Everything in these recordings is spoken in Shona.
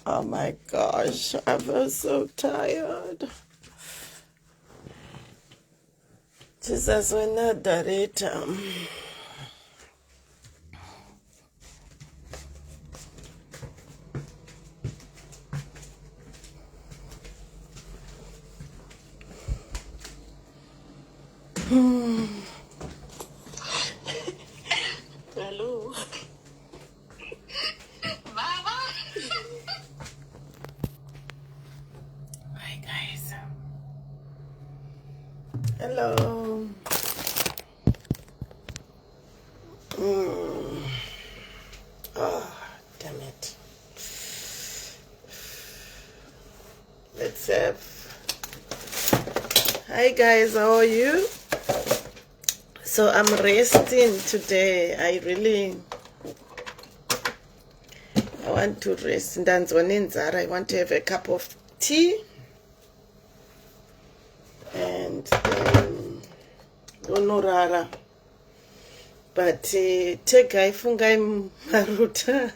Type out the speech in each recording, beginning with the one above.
Oh my gosh, I feel so tired. Jesus, we're not that it. Hello. Mama. Hi guys. Hello. Oh, damn it. Let's have. Hi guys, how are you? So I'm resting today. I want to rest. I want to have a cup of tea and then Honorara. But take I fungai maruta.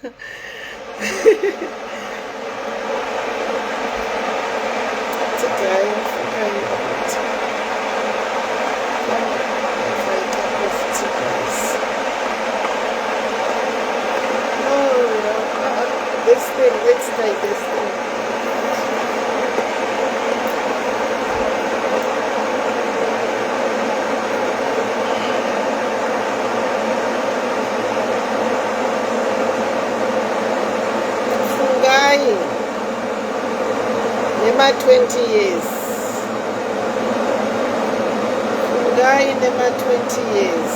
Let's try this thing. Fungai. Nema 20 years. Fungai nema 20 years.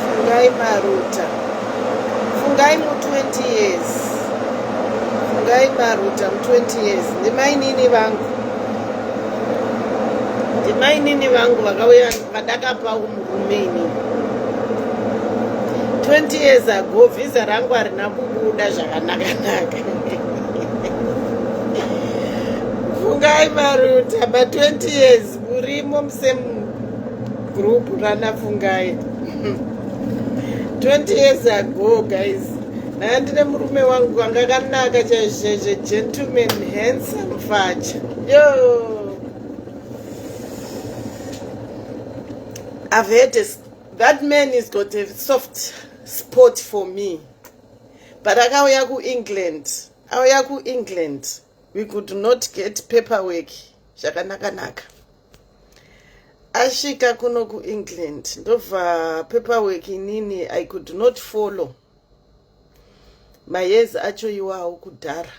Fungai maruta. Fungai mu 20 years. Fungai maruta mu 20 years. Ndimainini vangu vakauya vadakapa umurumeni 20 years ago. Visa rangu harina kubuda zvakanaka. Fungai maruta ma 20 years murimo musemu group rana fungai 20 years ago guys. Nandine murume wangu wanga kanaka chaizvozvo, gentleman, handsome facha. Yo, I've heard that man has got a soft spot for me. But akauya ku England, we could not get paperwork zvakanaka. Ashika kuno ku England, ndobva paperwork inini I could not follow. Mayezi acho iwawo kudhara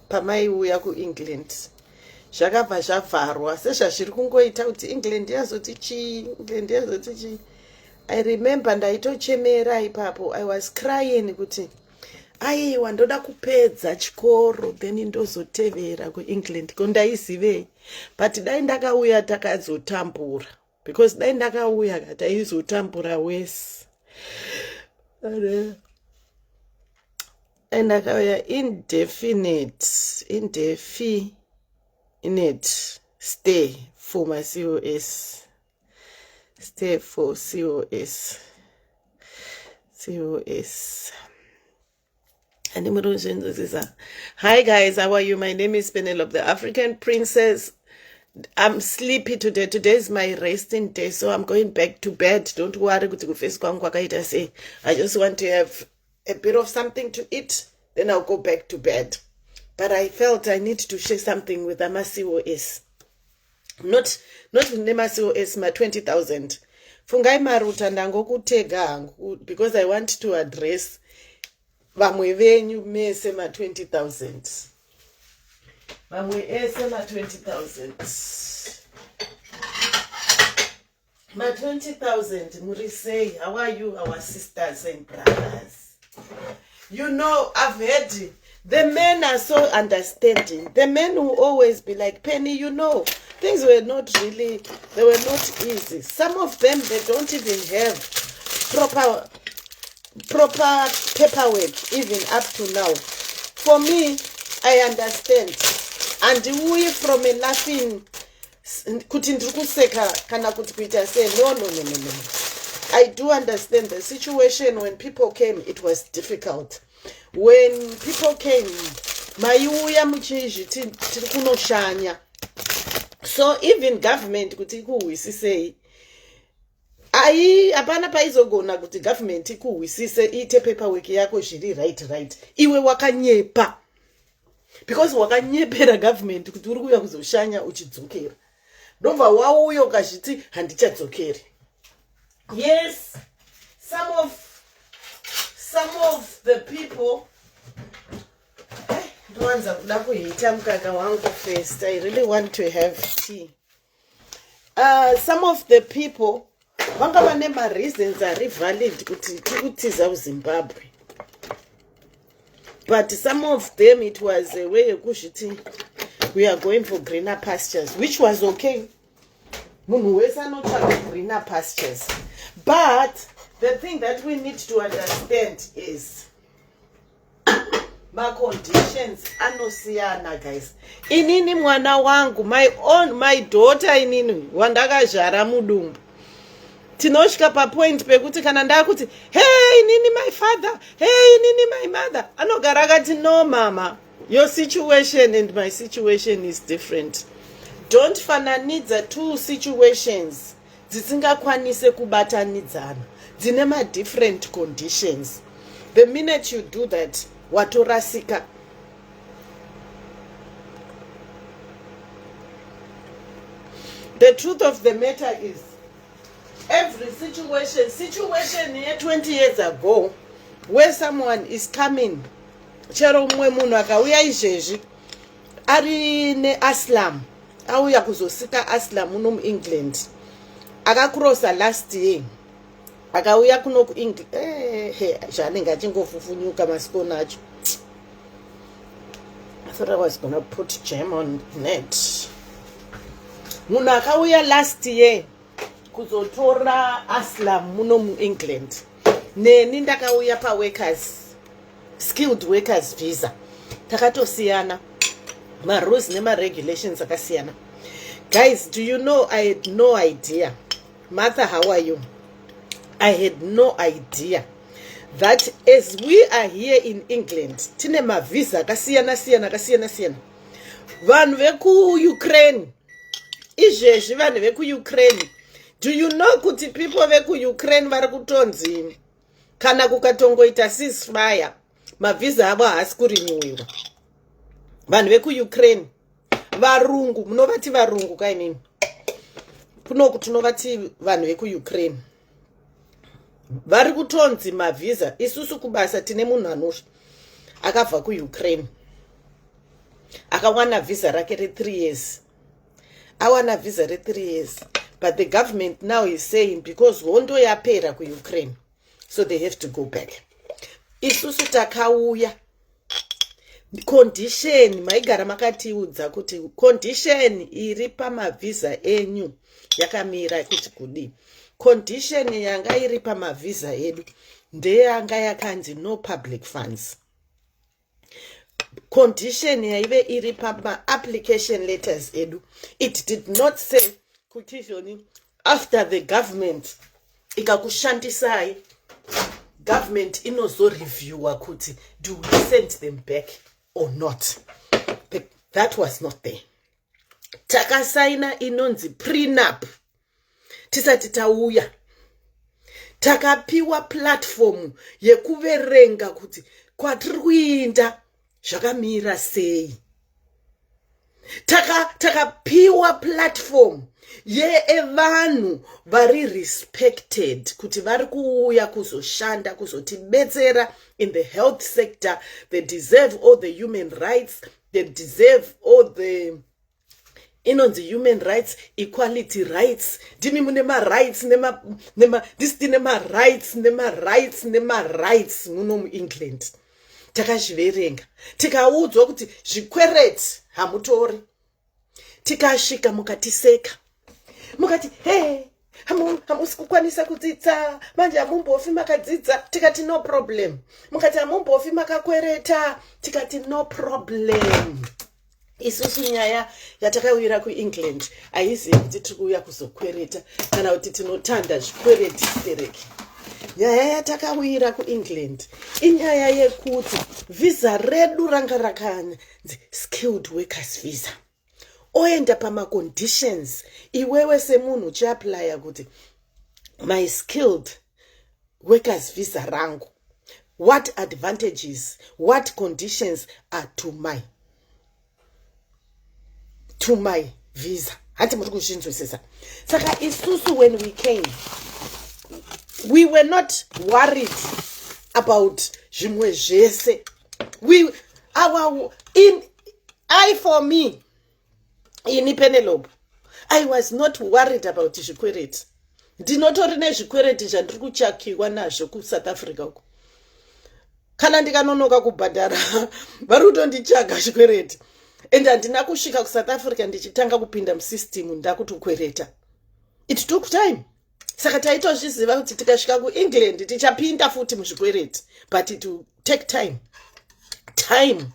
pamaiuya ku England zvakabva zvavharwa sezvazviri kungoita kuti England yazoti chi. I remember ndaitochemera ipapo. I was crying kuti aiwa ndoda kupedza chikoro then ndozotevera ku England kondaizivei. But dai ndakauya takazotambura, because dai ndakauya kataizotambura wese. And indefinite stay for my COS. Stay for COS. Hi guys, how are you? My name is Penelope, the African princess. I'm sleepy today. Today is my resting day, so I'm going back to bed. Don't worry. I just want to have a bit of something to eat, then I'll go back to bed. But I felt I need to share something with my COS. Not with my COS, my 20,000. Fungai maruta ndangokutega hangu because I want to address vamwe venyu mese ma 20,000. Vamwe ese ma 20,000. My 20,000, Murisei, how are you, our sisters and brothers? You know, I've heard the men are so understanding. The men will always be like, Penny, you know, things were not really, they were not easy. Some of them, they don't even have proper paperwork, even up to now. For me, I understand. And we from a laughing, kuti ndiri kuseka kana kuti kuita say no. I do understand the situation. When people came, it was difficult. When people came, maiuya muchizviti tiri kunoshanya. So even government kuti ikuhwisisei, hapana paizogona kuti government ikuhwisise iite paperwork yako zviri right. Iwe wakanyepa. Because wakanyepera government kuti uri kuuya kuzoshanya uchidzokera. Ndobva wauya ukazviti handichadzokeri. Yes, some of the people ndowanza kuda kuhita mukaka wangu first. I really want to have tea. Some of the people vanga vane ma-reasons are valid kuti tikutiza kuZimbabwe. But some of them it was a way yekuzviti we are going for greener pastures, which was okay. Munhu wese anotsvaga greener pastures. But the thing that we need to understand is my conditions anosiyana, guys. Inini mwana wangu, my daughter inini wandakazvara mudumbu. Tinosvika papoint pekuti kana ndakuti hey inini my father, hey inini my mother, anogara akati no mama, your situation and my situation is different. Don't fananidza two situations dzisingakwanise kubatanidzana, dzine ma different conditions. The minute you do that, watorasika. The truth of the matter is, every situation here 20 years ago, where someone is coming, chero umwe munhu akauya izvezvi ari neaslam, auya kuzosika aslam uno muEngland, akakrosa last year, akauya kuno kuEngland, zvanenge achingofufunyuka masikona acho. I thought I was gonna put jam on net. Munhu akauya last year kuzotora aslam muno muEngland. Neni ndakauya paworkers, skilled workers visa. Takatosiyana. Ma-rules nema-regulations akasiyana. Guys, do you know I had no idea. Martha, how are you? I had no idea that as we are here in England, tine ma-visa kasiyana. Vanhu veku Ukraine. Izvezvi vanhu veku Ukraine. Do you know kuti people veku Ukraine vari kutonzi kana kukatongoita ceasefire, mavisa avo haasi kurinyiwiwa. Vanhu veku Ukraine, varungu, munovati varungu kainini. Kunoku tinovati vanhu veku Ukraine. Vari kutonzi mavisa, isusu kubasa tine munhu anosha akabva ku Ukraine. Akawana visa rake re3 years. Awana visa re3 years. But the government now is saying because hondo yapera ku Ukraine, so they have to go back. Isusu takauya. Condition, maigara makatiudza kuti condition iri pamavisa enyu yakamira kuti kudi. Condition yanga iri pamavisa edu ndeyanga yakanzi no public funds. Condition yaive iri pama application letters edu, it did not say kuti zvoni after the government ikakushandisai, government inozo reviewa kuti do we send them back or not. But that was not there. Takasaina inonzi prenup. Tisati tauya. Takapiwa platform yekuverenga kuti kwatiri kuinda zvakamira sei. Takapiwa platform yevanhu vari respected kuti vari kuuya kuzoshanda kuzotibetsera in the health sector. They deserve all the human rights, they deserve all the inonzi human rights, equality rights. Dimi mune ma rights nema rights muno muEngland. Takazviverenga tikaudzwa kuti zvikwereti hamutori. Tikasvika mukatiseka, mukati hey, hamusi kukwanisa kudzidza, manje hamumbofi makadzidza. Tikati no problem. Mukati hamumbofi makakwereta. Tikati no problem. Isusu nyaya yatakawira kuEngland haizivi kuti tiri kuuya kuzokwereta kana kuti tinotanda zvikwereti stereki. nyaya yatakawira kuEngland inyaya yekuti visa redu ranga rakanya skilled workers visa oenda pamaconditions iwewe semunhu uchiaplya kuti my skilled workers visa rangu, what advantages, what conditions are to my visa. Hati muri kuzvinzwisisa. Saka isusu when we came, we were not worried about zvimwe zvese. For me, in Penelope, I was not worried about zvikwereti. Ndinotori nezvikwereti zvandiri kuchakiwa nazvo kuSouth Africa uko. Kana ndikanonoka kubhadhara vari kutondichaga zvikwereti. And handina kusvika kuSouth Africa ndichitanga kupinda musystem ndakutokwereta. It took time. Saka taitozviziva kuti tikasvika kuEngland tichapinda futi muzvikwereti. But it will take time. Time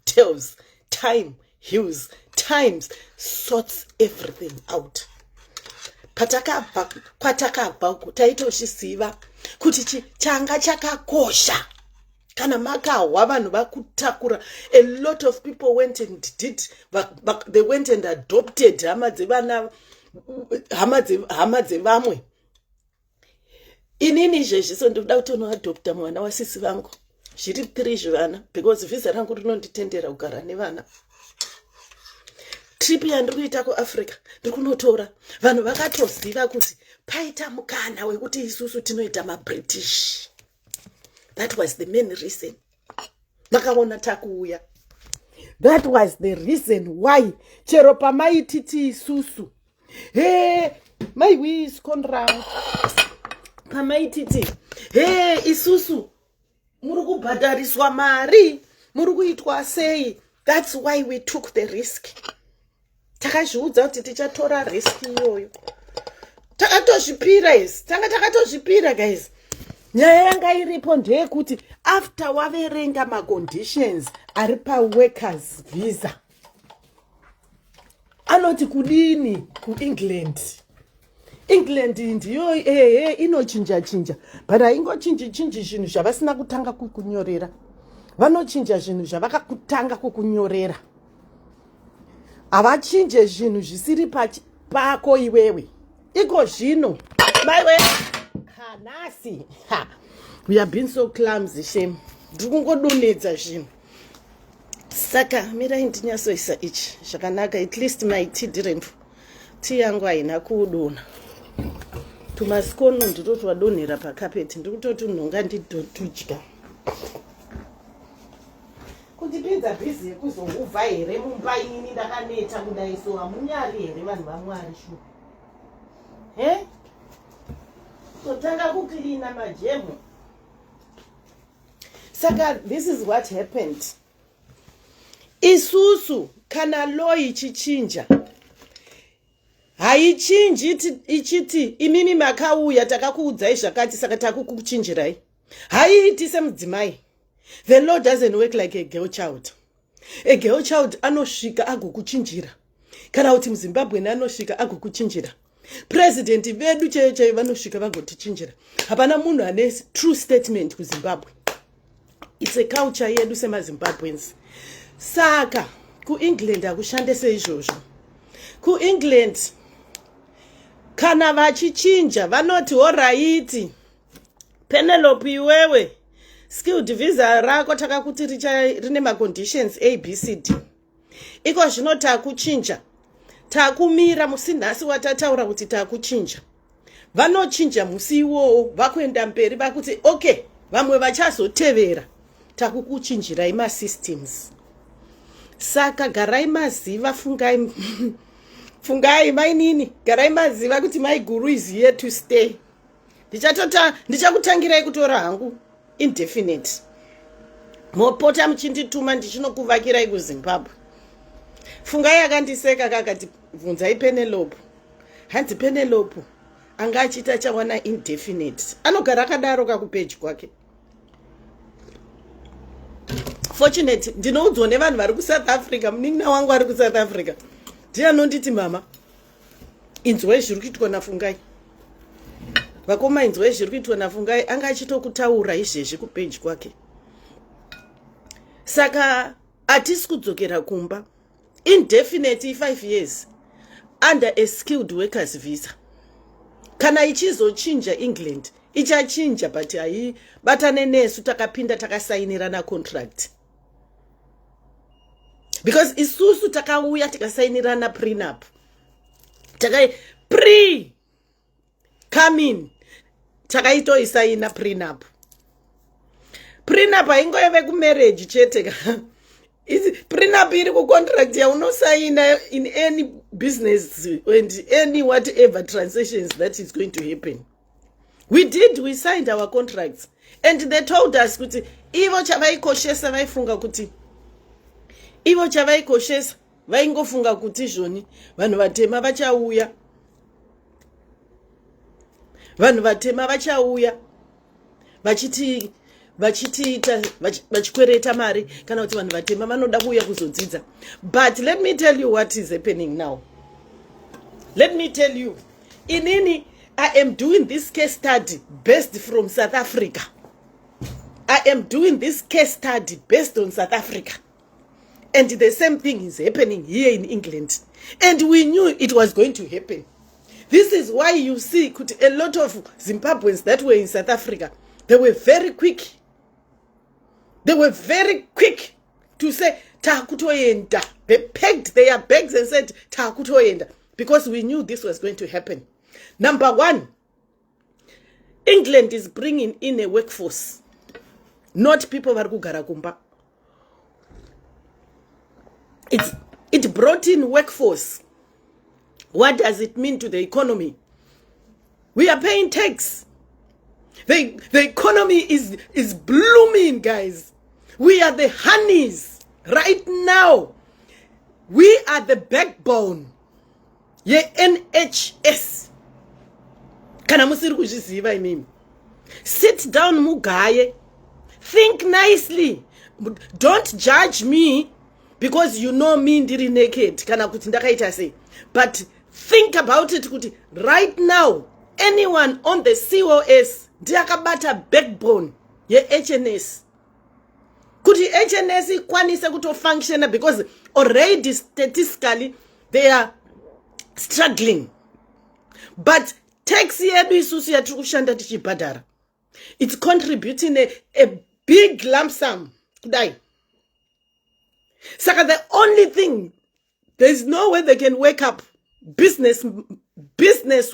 tells, time heals, time sorts everything out. Patakabva taitozviziva kuti changa chakakosha. Kana makawa vanhu vakutakura, a lot of people went and they went and adopted hama dzevamwe. Inini zvezviso ndoda kutonoadopta mwana wasisi vangu. Zviri 3 zvivana because visa rangu rinonditendera kugara nevana. Trip yandiri kuita kuAfrica ndiri kunotora vanhu vakatoziva kuti paita mukana wekuti isusu tinoita maBritish. That was the main reason. Makaona takuuya. That was the reason why chero pamaititi isusu. Hey, my wheels conround. Pamaititi. Hey, isusu. Muruku bhadhariswa mari. Muruku itwa sei. That's why we took the risk. Takazviudza kuti tichatora risk iyoyo. Takatozvipira guys. Nyaya yanga iripo ndeyekuti after waverenga maconditions ari paworkers visa anoti kudini kuEngland. England ndiyo inochinja but haingochinji zvinhu zvavasina kutanga kukunyorera. Vanochinja zvinhu zvavakakutanga kukunyorera. Havachinje zvinhu zvisiri pako iwewe. Iko zvino maiwe Nasi. We have been so clumsy, shame. Ndikungodonedza zvinhu. Saka mirai ndinyasoisa ichi zvakanaka, at least my tea didn't. Tea yangu haina kudona. Tumasikono nditoti wadonhera pakapeti ndikutoti nhonga ndidya. Kundipinza busy yekuzonguvha here mumba inini ndakaneta kudai so hamunyari here vanhu vaMwari shu. Totanga kuklina majemu. Saka this is what happened. Isusu kana law ichichinja. Haichinji ichiti imimi makauya takakuudzai zvakati saka takukuchinjirai. Haiiti semudzimai. The law doesn't work like a girl child. A girl child anosvika agokuchinjira. Kana kuti muZimbabwe anosvika agokuchinjira. President vedu chaiye vanosvika vagotichinjira. Hapana munhu ane true statement kuZimbabwe. It's a culture yedu semaZimbabweans. Saka kuEngland akushande seizvozvo. KuEngland kana vachichinja vanoti alright. Penelope iwewe skilled visa rako takakuti rine maconditions ABCD. Iko zvino takuchinja. Takumira musinhasi watataura kuti takuchinja. Vanochinja musi iwowo vakuenda mberi vakuti okay, vamwe vachazotevera. Takukuchinjirai masystems. Saka garai maziva fungai fungai mainini. Garai maziva kuti my guru is here to stay. Ndichakutangirai kutora hangu indefinite. Mopota muchindituma ndichinokuvakirai kuZimbabwe. Fungai akandiseka kakati bvunzai Penelope. Hanzi Penelope anga achita chawana indefinite. Anogara akadaro kakupeji kwake. Fortunate ndinoudzwa nevanhu vari kuSouth Africa, munin'ina wangu ari kuSouth Africa. Ndiye anonditi mama, inzwai zviri kuitwa nafungai. vakomainzwa zviri kuitwa nafungai anga achitokutaura izvezvi kupeji kwake. Saka hatisi kudzokera kumba. Indefinite 5 years under a skilled workers visa. Kana ichizochinja England ichachinja, but haibatane nesu takapinda takasainirana contract. Because isusu takauya tikasainirana prenup. Come in. Takaitoisaina prenup. Prenup haingoeve kumarriage chete. Prenup iri kucontract yaunosaina in any business and any whatever transactions that is going to happen. We signed our contracts and they told us kuti ivo chavaikoshesa vaifunga kuti ivo chavaikoshesa vaingofunga kuti zvoni vanhu vatema vachauya. Vanhu vatema vachauya vachikwereta mari kana kuti vanhu vatema vanoda kuuya kuzodzidza. But let me tell you what is happening now. Let me tell you, inini I am doing this case study based from South Africa. I am doing this case study based on South Africa. And the same thing is happening here in England. And we knew it was going to happen. This is why you see a lot of Zimbabweans that were in South Africa, they were very quick. They were very quick to say, Takutoyenda. They pegged their bags and said, Takutoyenda. Because we knew this was going to happen. Number one, England is bringing in a workforce. Not people varkugara kumba. It brought in workforce. What does it mean to the economy? We are paying tax. The economy is blooming, guys. We are the honeys. Right now, we are the backbone. Ye NHS. Kana musiri kuzviziva imimi. Sit down mugaye. Think nicely. Don't judge me because you know me ndiri naked. Kana kuti ndakaita sei. But think about it kuti right now anyone on the COS ndiakabata backbone ye HNS. Kuti HNS ikwanise kuto function because already statistically they are struggling. But tax yedu isusu yatiri kushanda tichibhadhara. It's contributing a big lump sum kudai. Saka the only thing, there's no way they can wake up business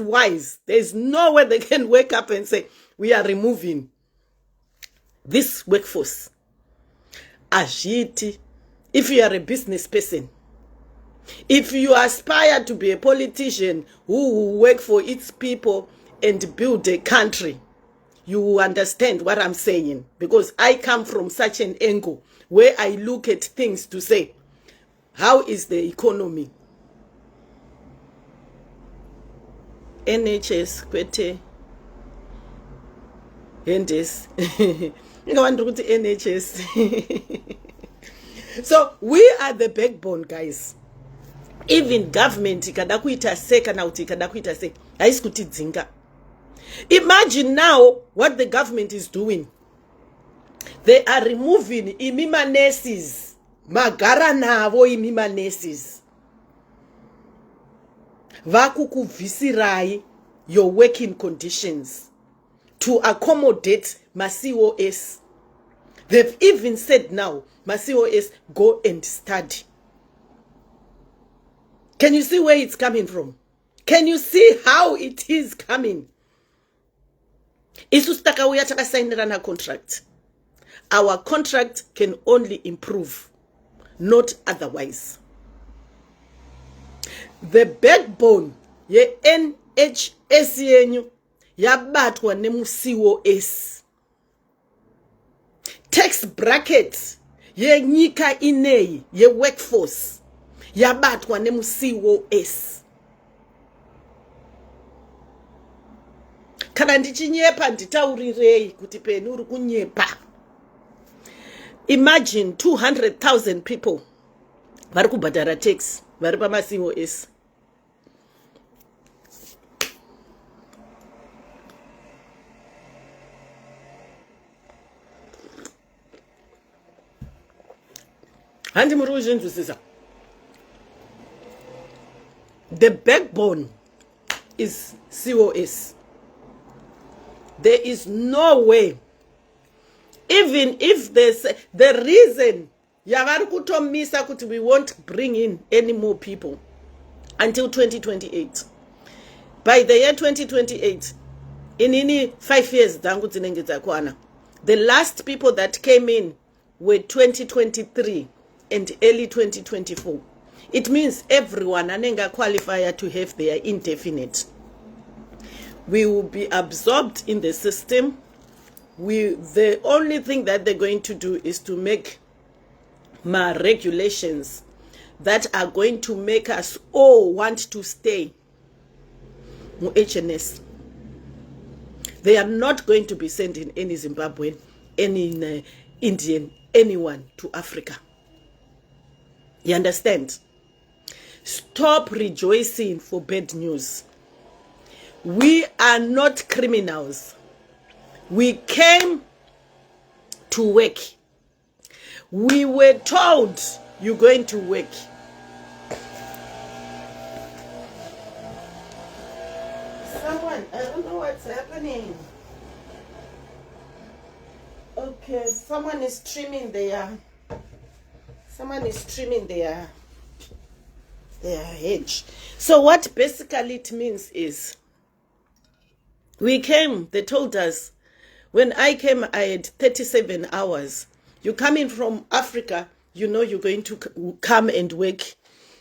wise. There's no way they can wake up and say, we are removing this workforce. Ajiti, if you are a business person, if you aspire to be a politician who will work for its people and build a country, you will understand what I'm saying. Because I come from such an angle where I look at things to say, how is the economy? NHS kwete NHS. NHS. So we are the backbone, guys. Even government ikada kuita seka na uti ikada kuita se haisi kutidzinga. Imagine now what the government is doing. They are removing imima nurses. Magara navo imima nurses. Vakukuvisirai your working conditions to accommodate my COS. They've even said now, my COS, go and study. Can you see where it's coming from? Can you see how it is coming? Isustaka uya takasainirana contract. Our contract can only improve, not otherwise. The backbone ye NHS yenyu yabatwa nemu COS. Tax bracket ye nyika inei ye workforce yabatwa nemu COS. Kana ndichinyepa nditaurirei kuti penu uri kunyepa. Imagine 200,000 people vari kubhadhara tax vari pama COS. Handi muri kuzvinzwisisa. The backbone is COS. There is no way, even if the reason yavari kutomisa kuti we won't bring in any more people until 2028. By the year 2028, in 5 years, the last people that came in were 2023 and early 2024. It means everyone anenga qualifier to have their indefinite. We will be absorbed in the system. The only thing that they're going to do is to make regulations that are going to make us all want to stay in HNS. They are not going to be sending any Zimbabwean, any Indian, anyone to Africa. You understand? Stop rejoicing for bad news. We are not criminals. We came to work. We were told you're going to work. Someone, I don't know what's happening. Okay, someone is trimming their hedge. So what basically it means is, we came, they told us, when I came, I had 37 hours. You're coming from Africa, you know you're going to come and work.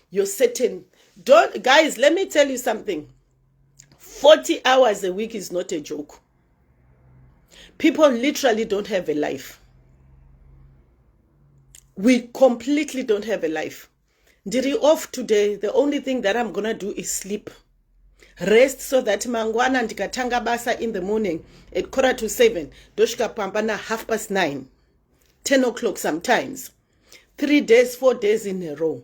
You're certain. Guys, let me tell you something. 40 hours a week is not a joke. People literally don't have a life. We completely don't have a life. Diri off today, the only thing that I'm gonna do is sleep. Rest so that mangwana ndikatanga basa in the morning at 6:45, doshka pambana 9:30, 10 o'clock sometimes. 3 days, 4 days in a row.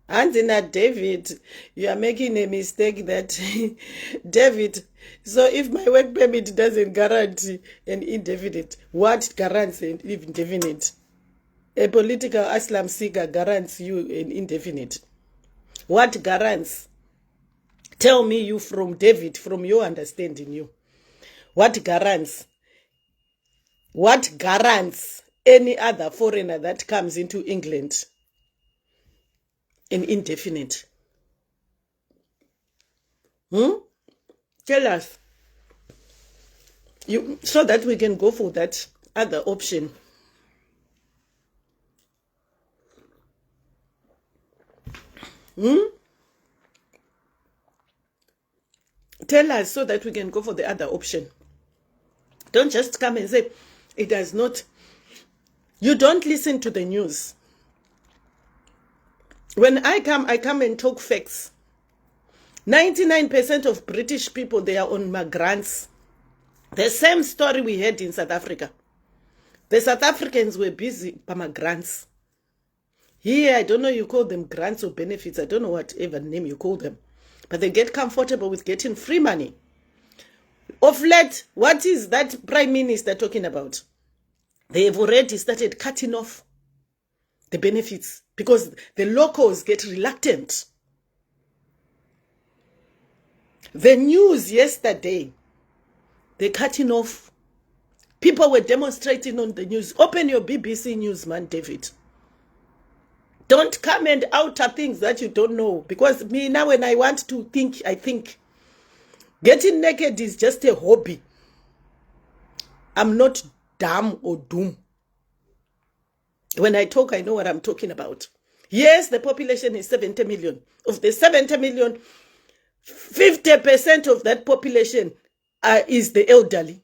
Andina David, you are making a mistake that David, so if my work permit doesn't guarantee an indefinite, what guarantees an indefinite? A political asylum seeker guarantees you an indefinite. What guarantees? Tell me you from David, from your understanding you. What guarantees? What guarantees any other foreigner that comes into England an indefinite? Tell us. So that we can go for that other option. Tell us so that we can go for the other option. Don't just come and say, it does not. You don't listen to the news. When I come and talk facts. 99% of British people, they are on grants. The same story we had in South Africa. The South Africans were busy by my grants. Here, I don't know, you call them grants or benefits. I don't know whatever name you call them. But they get comfortable with getting free money. Of late, what is that Prime Minister talking about? They have already started cutting off the benefits because the locals get reluctant. The news yesterday, they're cutting off. People were demonstrating on the news. Open your BBC News, man, David. Don't come and utter things that you don't know. Because me now, when I want to think, I think. Getting naked is just a hobby. I'm not dumb or doom. When I talk, I know what I'm talking about. Yes, the population is 70 million. Of the 70 million, 50% of that population is the elderly.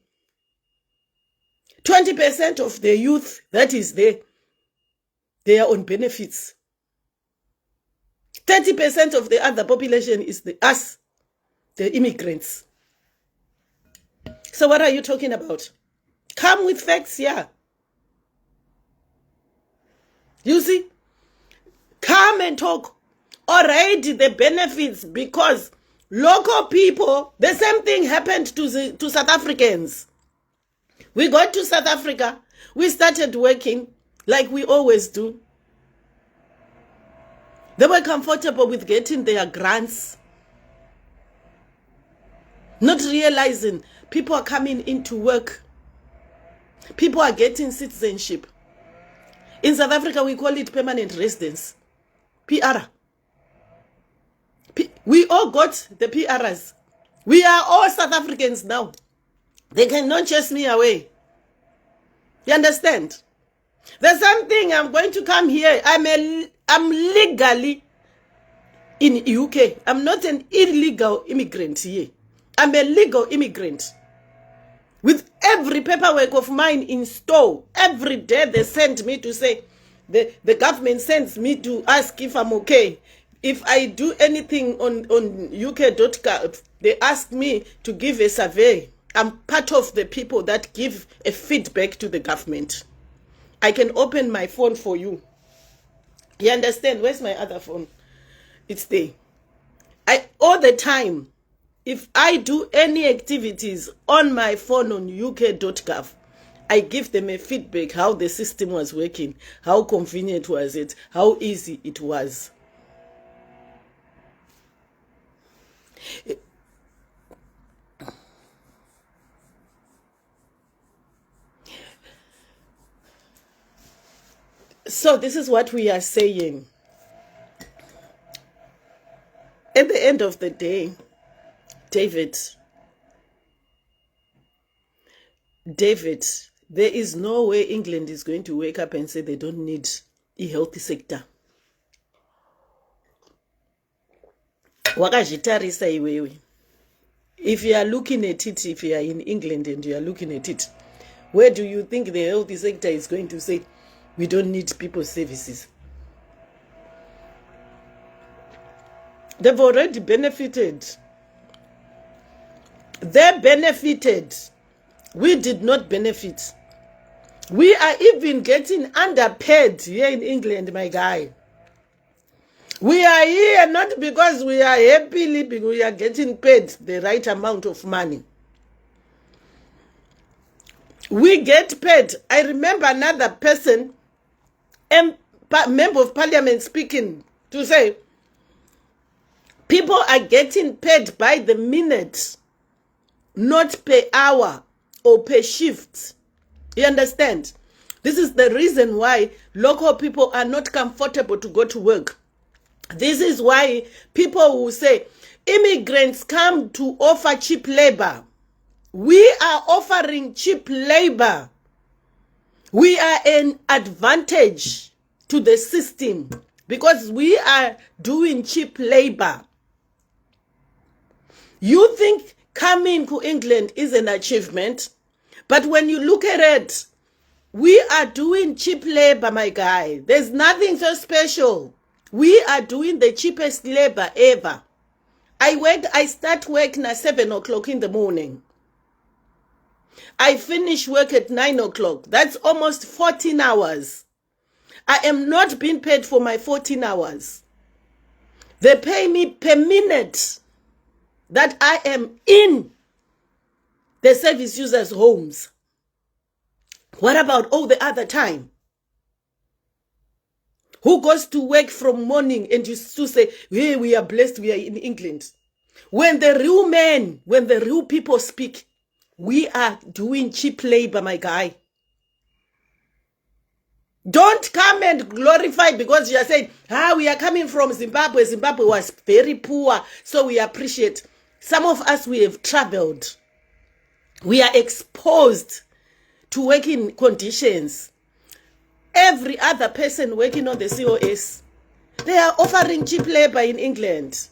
20% of the youth that is there, they are on benefits. 30% of the other population is us, the immigrants. So what are you talking about? Come with facts, yeah. You see? Come and talk. Already the benefits, because Local people, the same thing happened to South Africans. We got to South Africa. We started working like we always do. They were comfortable with getting their grants, not realizing people are coming into work. People are getting citizenship. In South Africa, we call it permanent residence, PR. We all got the PRs. We are all South Africans now. They cannot chase me away. You understand? There's something I'm going to come here. I'm legally in UK. I'm not an illegal immigrant here. I'm a legal immigrant. With every paperwork of mine in store. Every day they send me to say, the government sends me to ask if I'm okay. If I do anything on UK.gov, they ask me to give a survey. I'm part of the people that give a feedback to the government. I can open my phone for you. You understand? Where's my other phone? It's there. All the time, if I do any activities on my phone on UK.gov, I give them a feedback how the system was working, how convenient was it, how easy it was. So this is what we are saying. At the end of the day, David, there is no way England is going to wake up and say they don't need a healthy sector. Wakazvitarisa iwewe. If you are looking at it, if you are in England and you are looking at it, where do you think the healthy sector is going to say we don't need people's services? They've already benefited. They benefited. We did not benefit. We are even getting underpaid here in England, my guy. We are here not because we are happy living, we are getting paid the right amount of money. We get paid. I remember another person, a member of parliament, speaking to say, people are getting paid by the minute, not per hour or per shift. You understand? This is the reason why local people are not comfortable to go to work. This is why people will say, immigrants come to offer cheap labor. We are offering cheap labor. We are an advantage to the system because we are doing cheap labor. You think coming to England is an achievement, but when you look at it, we are doing cheap labor, my guy. There's nothing so special. We are doing the cheapest labor ever. I start work at 7 o'clock in the morning. I finish work at 9 o'clock. That's almost 14 hours. I am not being paid for my 14 hours. They pay me per minute that I am in the service users' homes. What about all the other time? Who goes to work from morning and used to say, hey, we are blessed, we are in England. When the real men, when the real people speak, we are doing cheap labor, my guy. Don't come and glorify because you are saying, we are coming from Zimbabwe. Zimbabwe was very poor, so we appreciate. Some of us, we have traveled. We are exposed to working conditions. Every other person working on the COS, they are offering cheap labor in England.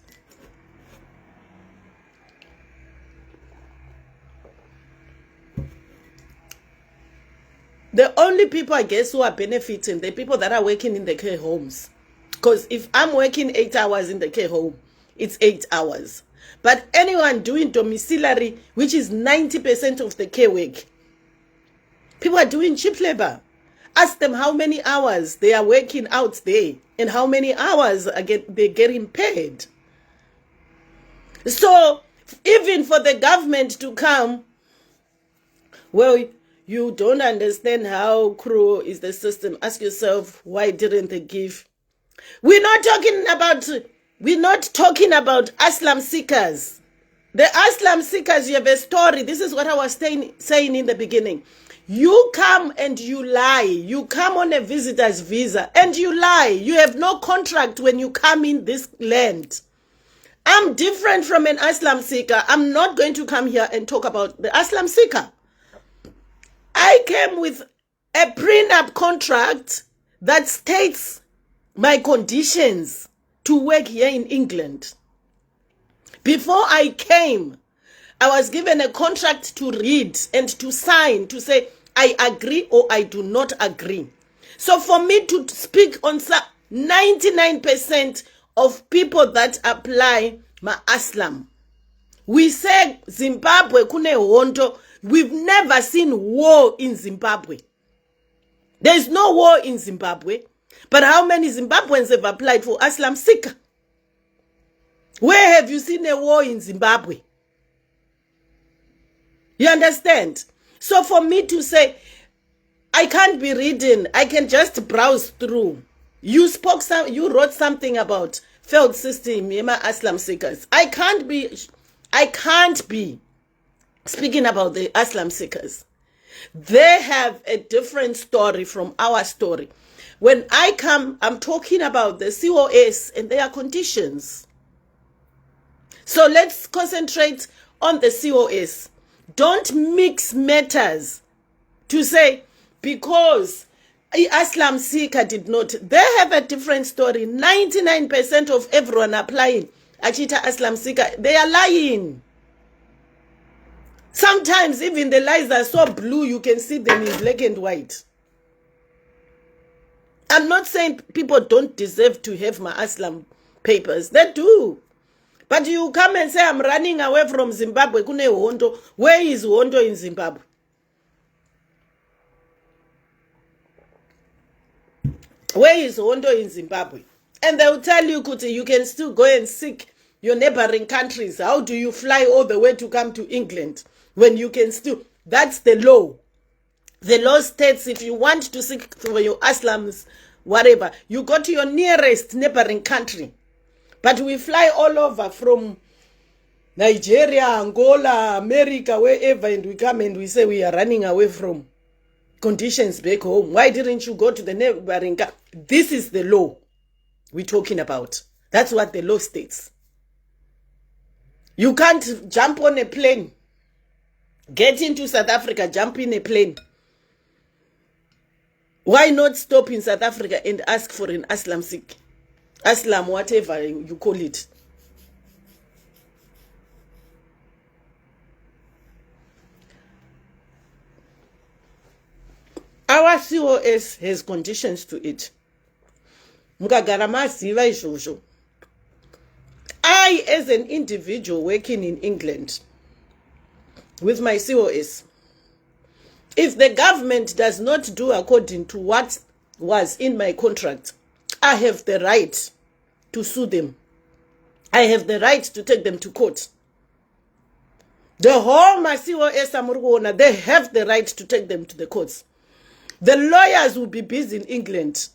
The only people, I guess, who are benefiting, the people that are working in the care homes. Because if I'm working 8 hours in the care home, it's 8 hours. But anyone doing domiciliary, which is 90% of the care work, people are doing cheap labor. Ask them how many hours they are working out there and how many hours they're getting paid. So even for the government to come, well, you don't understand how cruel is the system. Ask yourself, why didn't they give? We're not talking about asylum seekers. The asylum seekers, you have a story. This is what I was saying in the beginning. You come and you lie. You come on a visitor's visa and you lie. You have no contract when you come in this land. I'm different from an asylum seeker. I'm not going to come here and talk about the asylum seeker. I came with a prenup contract that states my conditions to work here in England. Before I came, I was given a contract to read and to sign to say I agree or I do not agree. So for me to speak on 99% of people that apply my asylum, we say Zimbabwe kune hondo. We've never seen war in Zimbabwe. There's no war in Zimbabwe. But how many Zimbabweans have applied for asylum seeker? Where have you seen a war in Zimbabwe? You understand? So for me to say, I can't be reading, I can just browse through. You wrote something about failed system, Yema asylum seekers. I can't be speaking about the asylum seekers. They have a different story from our story. When I come, I'm talking about the COS and their conditions. So let's concentrate on the COS. Don't mix matters to say because asylum seeker did not. They have a different story. 99% of everyone applying Achita asylum seeker, they are lying. Sometimes even the lies are so blue you can see them in black and white. I'm not saying people don't deserve to have my asylum papers. They do. But you come and say, I'm running away from Zimbabwe. Kune hondo. Where is hondo in Zimbabwe? Where is hondo in Zimbabwe? And they will tell you, Kuti, you can still go and seek your neighboring countries. How do you fly all the way to come to England when you can still? That's the law. The law states if you want to seek for your asylums, whatever, you go to your nearest neighboring country. But we fly all over from Nigeria, Angola, America, wherever, and we come and we say we are running away from conditions back home. Why didn't you go to the neighboring country? This is the law we're talking about. That's what the law states. You can't jump on a plane, get into South Africa, jump in a plane. Why not stop in South Africa and ask for an asylum seek? Asylum, whatever you call it. Our COS has conditions to it. I, as an individual working in England with my COS, if the government does not do according to what was in my contract, I have the right to sue them. I have the right to take them to court. The whole my COS Amurwana, they have the right to take them to the courts. The lawyers will be busy in England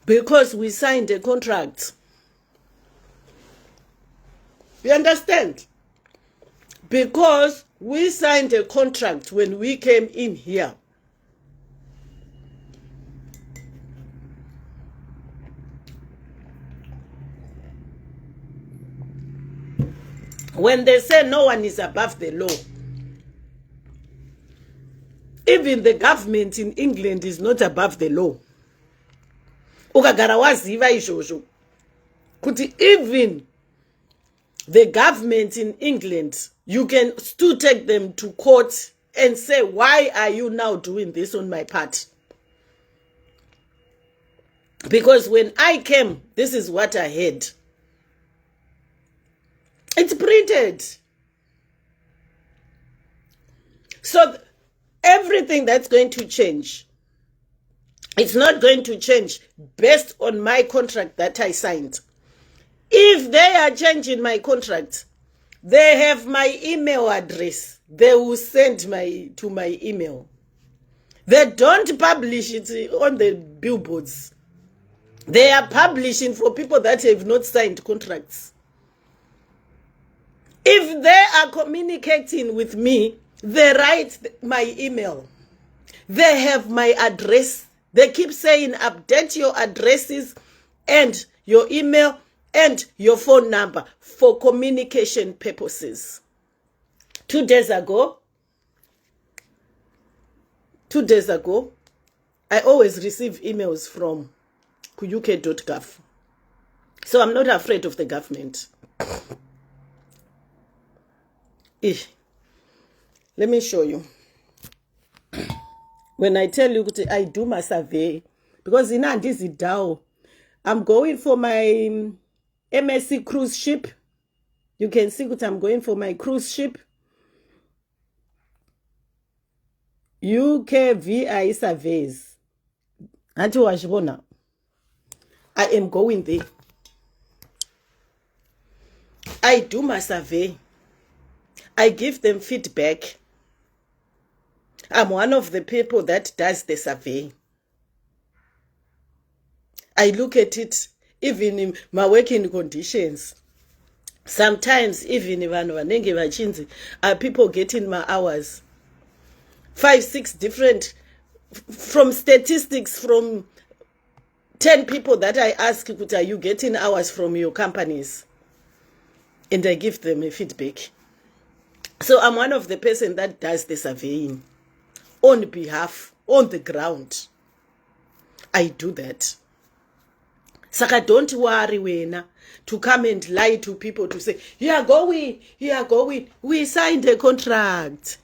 because we signed a contract. You understand? Because we signed a contract when we came in here. When they say no one is above the law, even the government in England is not above the law. Ukagara waziva izvozvo kuti even the government in England, you can still take them to court and say, why are you now doing this on my part? Because when I came, this is what I had. It's printed. So everything that's going to change, it's not going to change based on my contract that I signed. If they are changing my contract, they have my email address. They will send to my email. They don't publish it on the billboards. They are publishing for people that have not signed contracts. If they are communicating with me, they write my email. They have my address. They keep saying update your addresses and your email and your phone number for communication purposes. 2 days ago, I always receive emails from uk.gov. So I'm not afraid of the government. Let me show you. When I tell you I do my survey, because in this DAO, I'm going for my MSC cruise ship. You can see that I'm going for my cruise ship. UK VI surveys. I am going there. I do my survey. I give them feedback. I'm one of the people that does the survey. I look at it even in my working conditions. Sometimes even are people getting my hours. 5, 6 different, from statistics, from 10 people that I ask, are you getting hours from your companies? And I give them a feedback. So I'm one of the person that does the surveying on behalf, on the ground. I do that. Saka, don't worry, Wena, to come and lie to people to say, you are going. We signed a contract.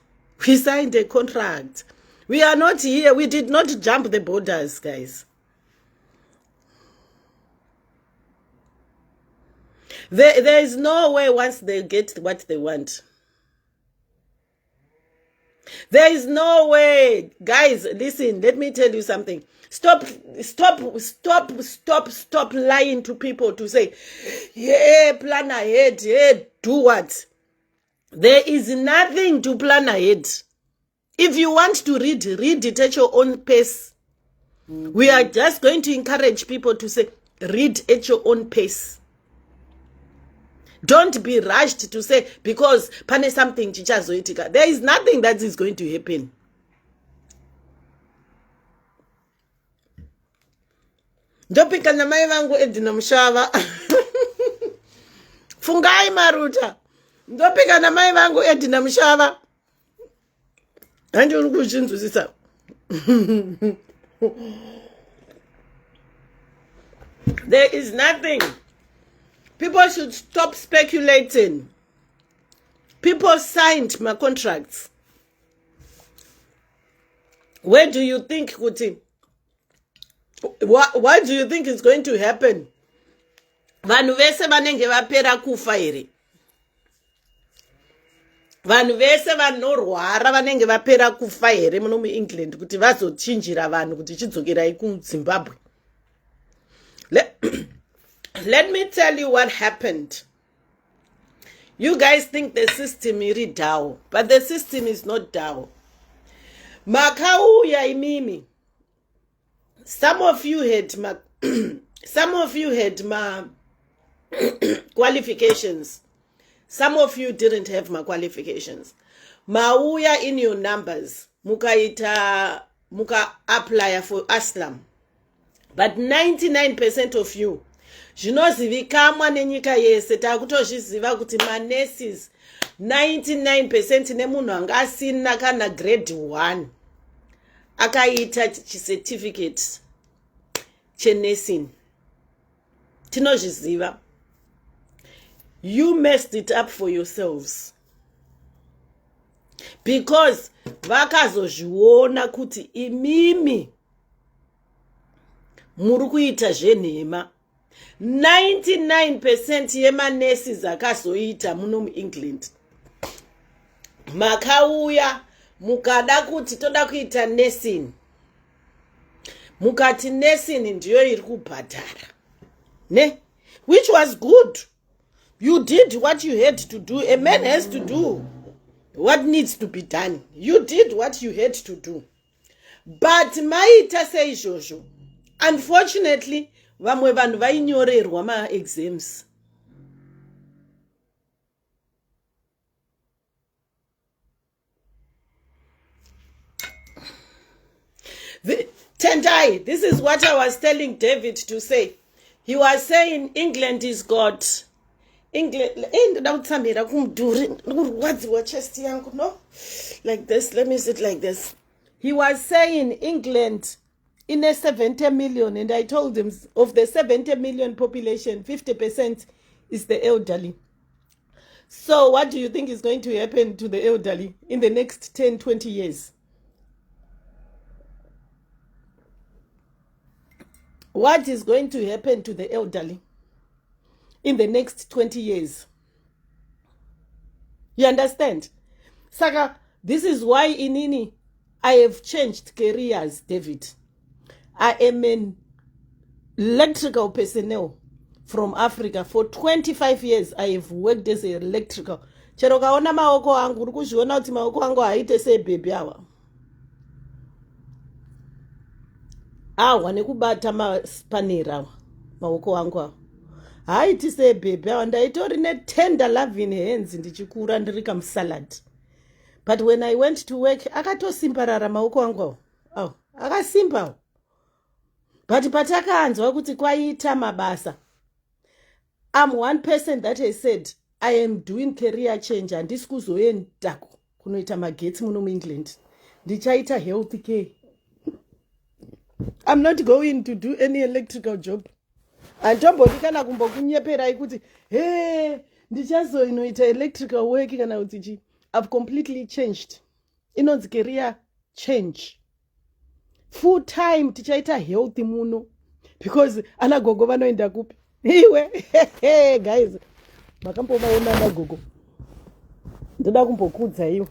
We signed a contract. We are not here. We did not jump the borders, guys. There is no way once they get what they want. There is no way. Guys, listen, let me tell you something. Stop lying to people to say, yeah, plan ahead, yeah, do what? There is nothing to plan ahead. If you want to read it at your own pace. We are just going to encourage people to say, read at your own pace. Don't be rushed to say, because pane something chichazoitika. There is nothing that is going to happen. Ndopika na mai vangu edina mshava. Fungai maruta. Ndopika na mai vangu edina mshava. Andi unukuchinzusisa. There is nothing. People should stop speculating. People signed my contracts. Where do you think, Kuti? What do you think is going to happen? Vanhu vese vanenge vapera kufa ere. Vanhu vese vanorwara vanenge vapera kufa ere muno muEngland kuti vazochinjira vanhu kuti chidzokerai kuZimbabwe. Let me tell you what happened. You guys think the system is DAO, but the system is not DAO. Makauya imimi. Some of you had my qualifications. Some of you didn't have my qualifications. Mauya in your numbers. Muka apply for Aslam. But 99% of you, zvinozivikamwa nenyika yese takutozviziva kuti manurses 99% nemunhu anga asina kana grade 1 akaita chicertificate chenursing. Tinozviziva. You messed it up for yourselves. Because vakazozviona kuti imimi muri kuita zvenhema. 99% yemanurses akazoita muno muEngland. Makauya mukada kuti toda kuita nursing. Mukati nursing ndiyo iri kubhadhara. Ne? which was good. You did what you had to do. A man has to do what needs to be done. You did what you had to do. But maita say Jojo. Unfortunately, vamwe vanhu vainyorerwa ma-exams. Tendai, this is what I was telling David to say. He was saying England is God. England, no? Like this, let me sit like this. He was saying England in a 70 million, and I told him of the 70 million population, 50% is the elderly. So what do you think is going to happen to the elderly in the next 10, 20 years? What is going to happen to the elderly in the next 20 years? You understand? Saka, this is why inini I have changed careers, David. I am an electrical personnel from Africa. For 25 years, I have worked as an electrical. Chero kaona maoko angu, urikuzviona kuti maoko angu haite sebhebhi awa. Awa nekubata maspanera maoko angu awa. Haiti sebhebhi awa, ndaitori netender loving hands ndichikura ndiri kamusalad. But when I went to work, akatosimbarara maoko angu awa. Akasimba. But patakaanzwa kuti kwaita mabasa. I'm one person that has said, I am doing career change and this kuzoenda kunoita magetsi muno England. Ndichaita health care. I'm not going to do any electrical job. Antombodi kana kumbokunyeperai kuti, hey, ndichazoinoita electrical work kana kuti I've completely changed. Inonzi career change. Full time tichaita healthy muno because anagogo vanoenda kupi iwe guys makambomaona anagogo ndoda kumbokudza iwo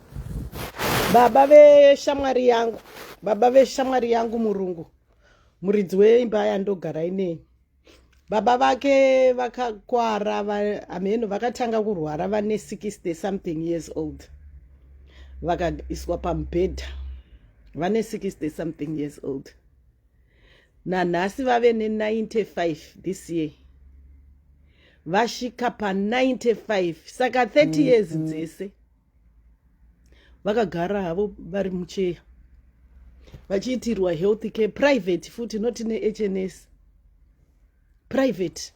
baba veshamwari yangu murungu muridzi weimba yandogara inei baba vake vakakwara ameno vakatanga kurwara vane 60 something years old vakaiswa pamubhedha vane 60 something years old. Nanhasi vave ne95 this year. Vashika pa 95. Saka 30 years dzese. Vakagara havo vari mucheya. Vachiitirwa health care private futi not in HNS. Private.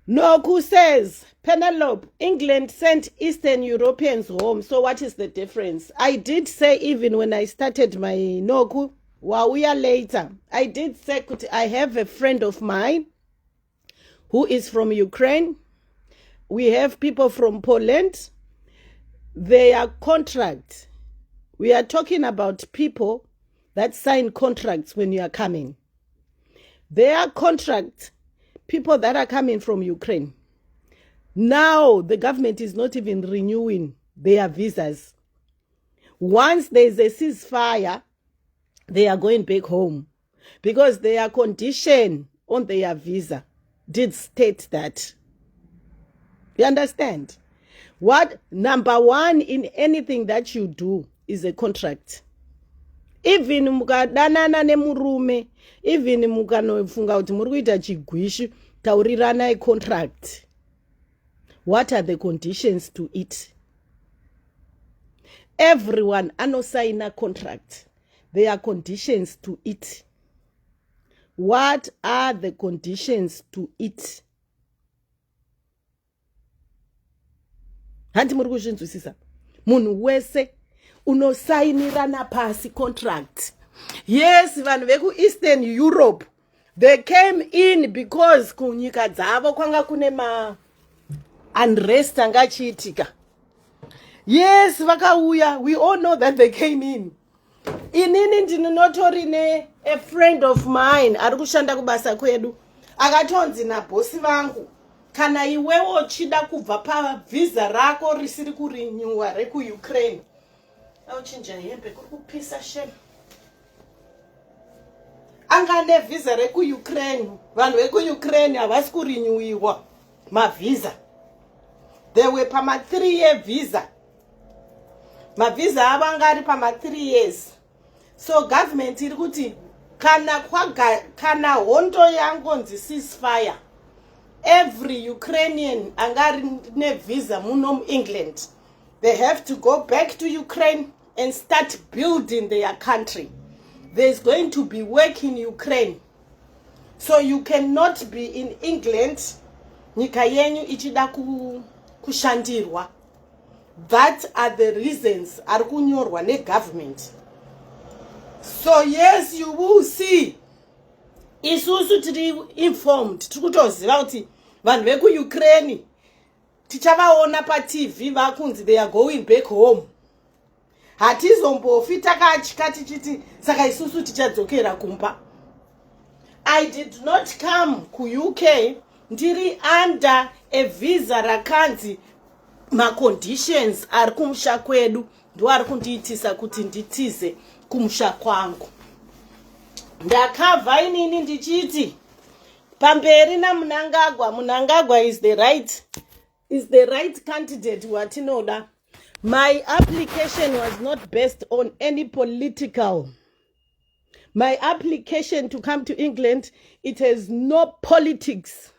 Noku says, Penelope, England sent Eastern Europeans home. So what is the difference? I did say even when I started my Noku, wauya later, I did say I have a friend of mine who is from Ukraine. We have people from Poland. Their contract. We are talking about people that sign contracts when you are coming. Their contract. People that are coming from Ukraine. Now, the government is not even renewing their visas. Once there's a ceasefire, they are going back home. Because their condition on their visa did state that. You understand? What number one in anything that you do is a contract. Even mukadanana nemurume, even mukanofunga kuti muri kuita chigwishi, taurirana a contract. What are the conditions to it? Everyone anosign a contract. There are conditions to it. What are the conditions to it? Hanti muri kuzvinzwisisa. Munhu wese unosainirana pasi contract. Yes, vanhu veku Eastern Europe, they came in because kunyika dzavo kwanga kune ma unrest angachiitika. Yes, vakauya. We all know that they came in. Inini ndinotorine a friend of mine ari kushanda kubasa kwedu. Akatonzi na bosi vangu. Kana iwewo chida kubva pa visa rako risiri kurenewa reku Ukraine. auchinja hembe kuri kupisa shem anga nevhisa rekuukraine vanhu vekuukraine havasi kurinyuwiwa mavhisa they were pama 3-year visa mavhisa avo anga ari pama 3 years so government iri kuti kana hondo yangonzi ceasefire every Ukrainian anga ari nevhisa muno muEngland they have to go back to Ukraine and start building their country. There's going to be work in Ukraine. So you cannot be in England nyika yenyu ichida kushandirwa. That are the reasons ari kunyorwa negovernment. So yes, you will see. Isusu tiri informed. Tiri kutoziva kuti vanhu vekuUkraine tichavaona paTV vakunzi they are going back home. Hatizombofi takatya tichiti saka isusu tichadzokera kumba. I did not come kuUK ndiri under a visa rakanzi ma conditions ari kumusha kwedu ndo ari kundiitisa kuti nditize kumusha kwangu. Ndakabva inini ndichiti pamberi naMnangagwa is the right candidate watinoda. My application was not based on any political. My application to come to England, it has no politics.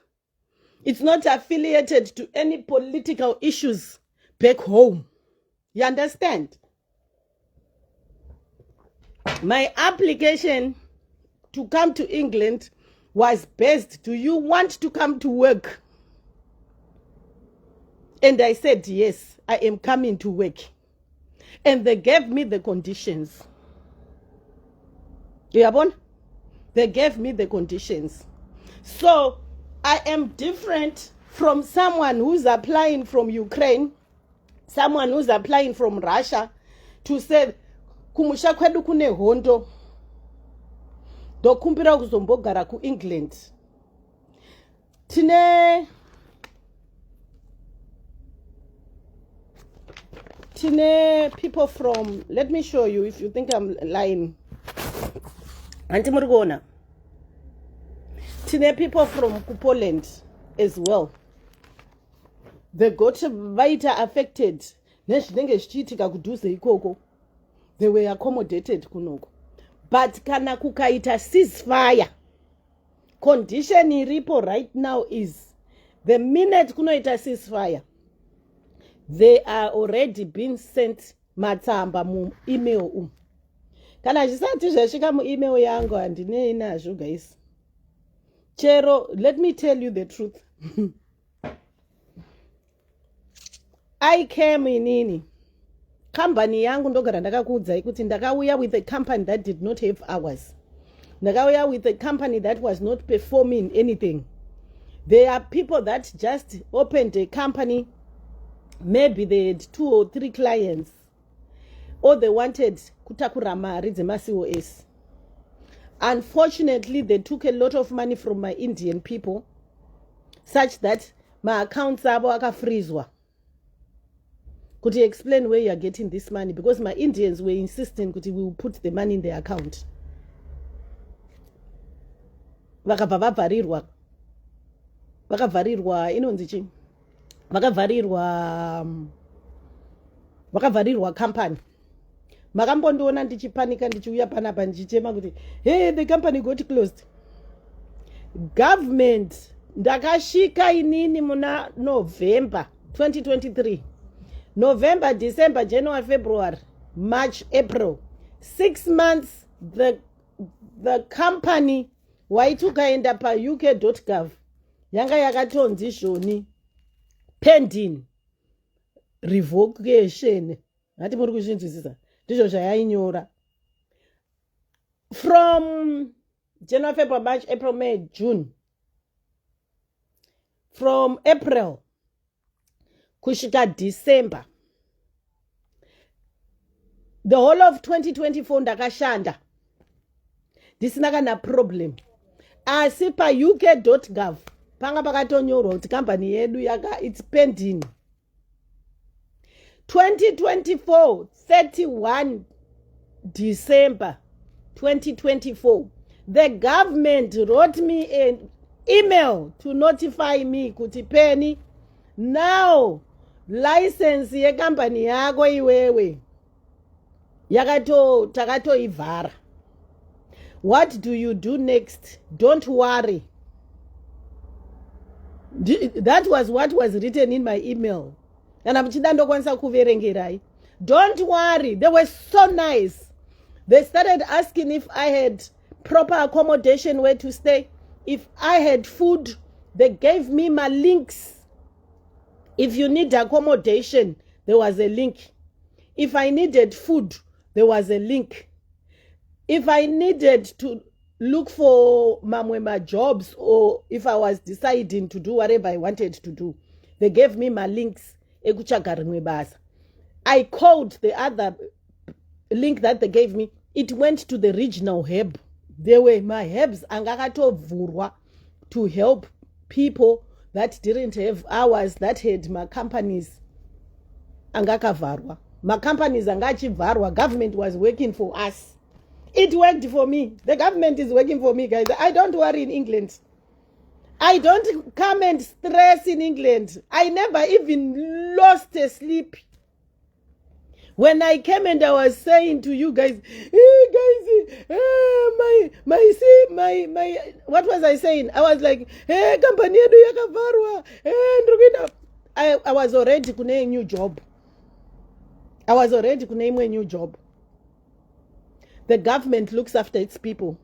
It's not affiliated to any political issues back home. You understand? My application to come to England was based, do you want to come to work? And I said, yes, I am coming to work. And they gave me the conditions. They gave me the conditions. So I am different from someone who's applying from Ukraine, someone who's applying from Russia, to say, kumusha kwedu kune hondo, dokumbira kuzombogara ku England. Tine people from, let me show you if you think I'm lying. Antimurgona. Tine people from Poland as well. They got vita affected. Nezvinenge zvichiitika kudhuze ikoko. They were accommodated kunoko. But kana kukaita ceasefire. Condition iripo right now is the minute kunoita ceasefire, they are already being sent matsamba mu email kana zvisati zvasvika mu email yangu handinei nazvo guys. Chero, let me tell you the truth. I came inini company yangu ndogara ndakakuudzai kuti ndakauya with a company that did not have hours. Ndakauya with a company that was not performing anything. There are people that just opened a company. Maybe they had 2 or 3 clients, or they wanted kutakura mari dzema COS. Unfortunately, they took a lot of money from my Indian people, such that my accounts avo akafreezwa. Could you explain where you are getting this money? Because my Indians were insisting that we will put the money in their account. Vakavharirwa inonzi chi? Vakavharirwa company. Makambondiona ndichipanika ndichiuya panapa ndichitema kuti hey, the company got closed. Government ndakashika inini muna November 2023. November, December, January, February, March, April. 6 months the company waitukaenda pa uk.gov yanga yakatonzi zvoni pending revocation. Hati muri kuzvinzwisisa ndizvo zvayainyora. From January, February, March, April, May, June. From April kusvika December, the whole of 2024 ndakashanda ndisina kana problem. Asi pa uk.gov panga pakatonyorwa kuti company yedu it's pending. 2024, 31 December 2024, the government wrote me an email to notify me kuti Penny, now license yecompany yako iwewe takatoivhara. What do you do next? Don't worry. That was what was written in my email. And I'm kuverengerai. Don't worry. They were so nice. They started asking if I had proper accommodation where to stay. If I had food, they gave me my links. If you need accommodation, there was a link. If I needed food, there was a link. If I needed to look for mamwema jobs, or if I was deciding to do whatever I wanted to do, they gave me my links. I called the other link that they gave me. It went to the regional hub. They were my hubs to help people that didn't have hours, that had my companies angakavarwa. My companies angachivarwa. Government was working for us. It worked for me. The government is working for me, guys. I don't worry in England. I don't come and stress in England. I never even lost a sleep. When I came and I was saying to you guys, hey guys, what was I saying? I was like, hey, company yakavarwa. I was already kune a new job. I was already kune a new job. The government looks after its people.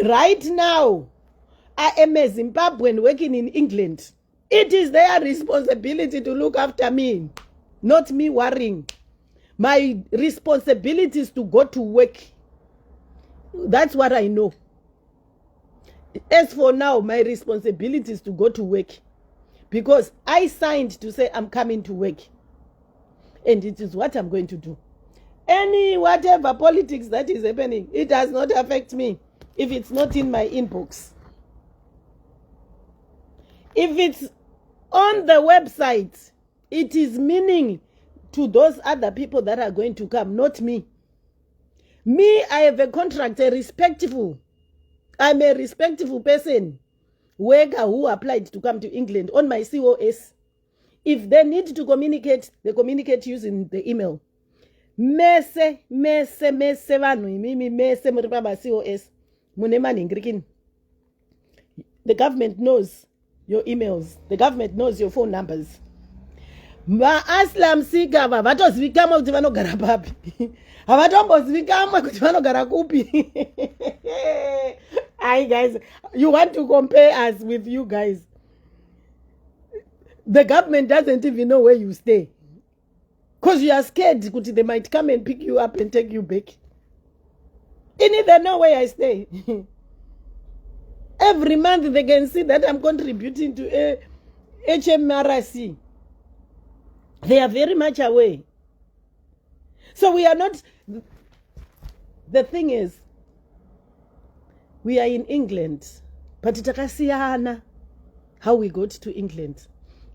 Right now, I am a Zimbabwean working in England. It is their responsibility to look after me, not me worrying. My responsibility is to go to work. That's what I know. As for now, my responsibility is to go to work, because I signed to say I'm coming to work. And it is what I'm going to do. Any whatever politics that is happening, it does not affect me if it's not in my inbox. If it's on the website, it is meaning to those other people that are going to come, not me. Me, I have a contract, I'm a respectful person, worker who applied to come to England on my COS. If they need to communicate, they communicate using the email. Mese vanu mimi mese muripaba COS munemani ngrikin. The government knows your emails. The government knows your phone numbers. Ma aslam sigava vatozvikama kuti vanogara papi. Havatombozvikama kuti vanogara kupi. Hi guys, you want to compare us with you guys. The government doesn't even know where you stay. Because you are scared that they might come and pick you up and take you back. And if they know where I stay. Every month they can see that I'm contributing to HMRC. They are very much aware. So we are not... The thing is, we are in England. But itakasiyana how we got to England.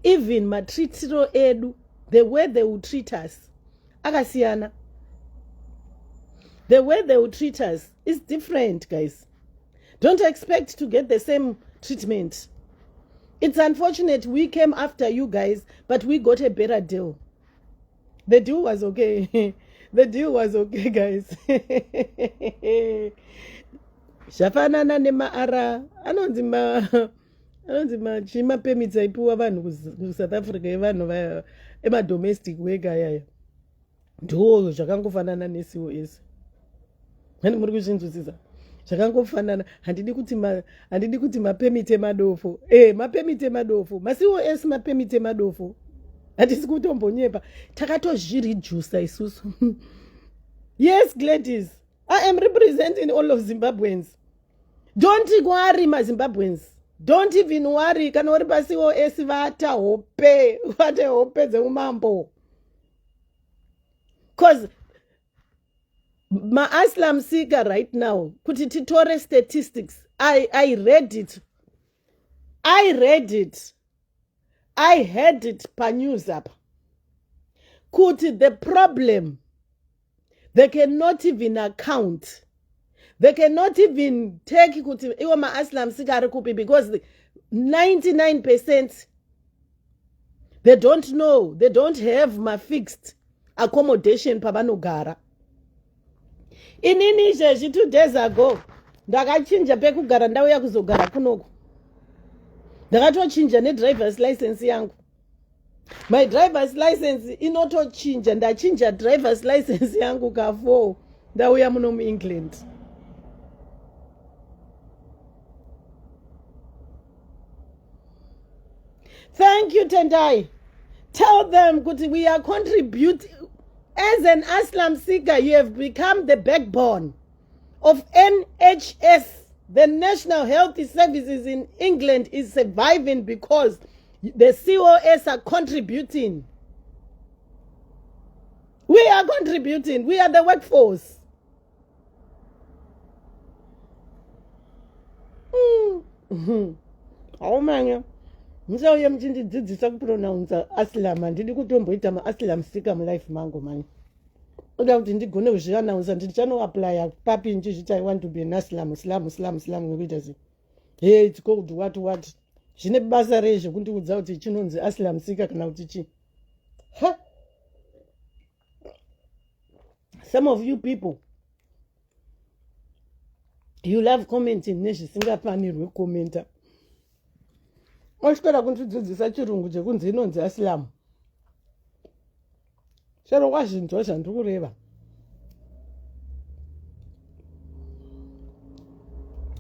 Even matritiro edu, the way they would treat us, akasiyana. The way they would treat us is different, guys. Don't expect to get the same treatment. It's unfortunate we came after you guys, but we got a better deal. The deal was okay. The deal was okay, guys. Shafanana nema ara anonzima chima permits aipuwa vanhu ku South Africa vanhu ema domestic worker yaya. Ndo zvakangofanana neCOS. Hani muri kuzvinzwisisa? Zvakangofanana. Handidi kuti mapemite emadofo. Mapemite emadofo. MaCOS mapemite emadofo. Hatisi kutombonyepa. Takatozvirijusa isusu. Yes, Gladys. I am representing all of Zimbabweans. Don't worry, my Zimbabweans. Don't even worry. Kana uri paCOS vata hope dzeumambo. Because my asylum seeker right now, kuti titore statistics, I read it. I heard it pa news up. Kuti the problem, they cannot even account. They cannot even take kuti iwa ma aslam sikari kupi because 99% they don't know, they don't have ma fixed accommodation pavanogara. Inini izvezvi 2 days ago ndakachinja pekugara ndauya kuzogara kunoku. Ndakatochinja nedrivers license yangu. My driver's license inotochinja, ndachinja driver's license yangu ka4 ndauya muno muEngland. Thank you, Tendai. Tell them kuti we are contributing. As an asylum seeker, you have become the backbone of NHS. The National Health Services in England is surviving because the COS are contributing. We are contributing. We are the workforce. Oh man, Mzauya mchindidzidzisa kupronounce aslam andidi kutomboita maaslam seeker mulife mangu mani. Oda kuti ndigone kuzviannounce ndichanoapply papi nchizviti I want to be an aslam ngekuita zi. Hey, it's called what? Zvine basa rezvo kundiudza kuti chinonzi aslam seeker kana kuti chi. Some of you people, you love commenting nezvisingafanirwi commenta. Oswera kundidzidzisa chirungu chekunzi inonzi aslam. Chero kwazvinzwa zvandikureva.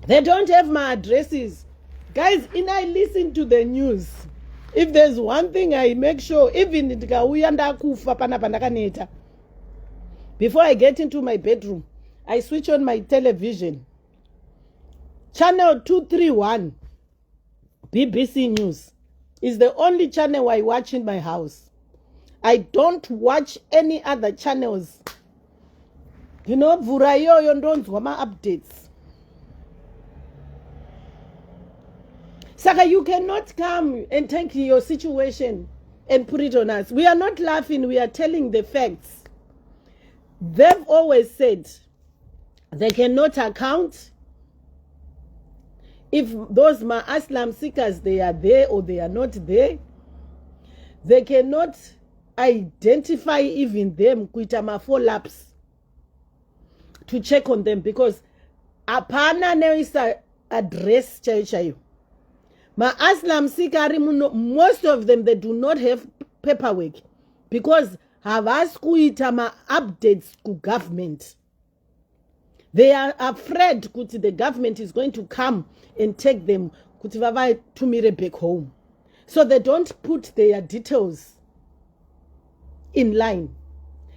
They don't have my addresses. Guys, I listen to the news. If there's one thing I make sure, even ndikauya ndakufa panapa ndakaneta. Before I get into my bedroom, I switch on my television. Channel 231, BBC News, is the only channel I watch in my house. I don't watch any other channels. You know, Vurayo yondonzwa ma updates. Saka, you cannot come and take your situation and put it on us. We are not laughing, we are telling the facts. They've always said they cannot account if those aslam seekers, they are there or they are not there. They cannot identify even them kuita ma follow-ups to check on them because apana neisa address chayo. Ma aslam seeker, most of them, they do not have paperwork because havas kuita ma updates to government. They are afraid kuti the government is going to come and take them kuti vavai tumire back home. So they don't put their details in line.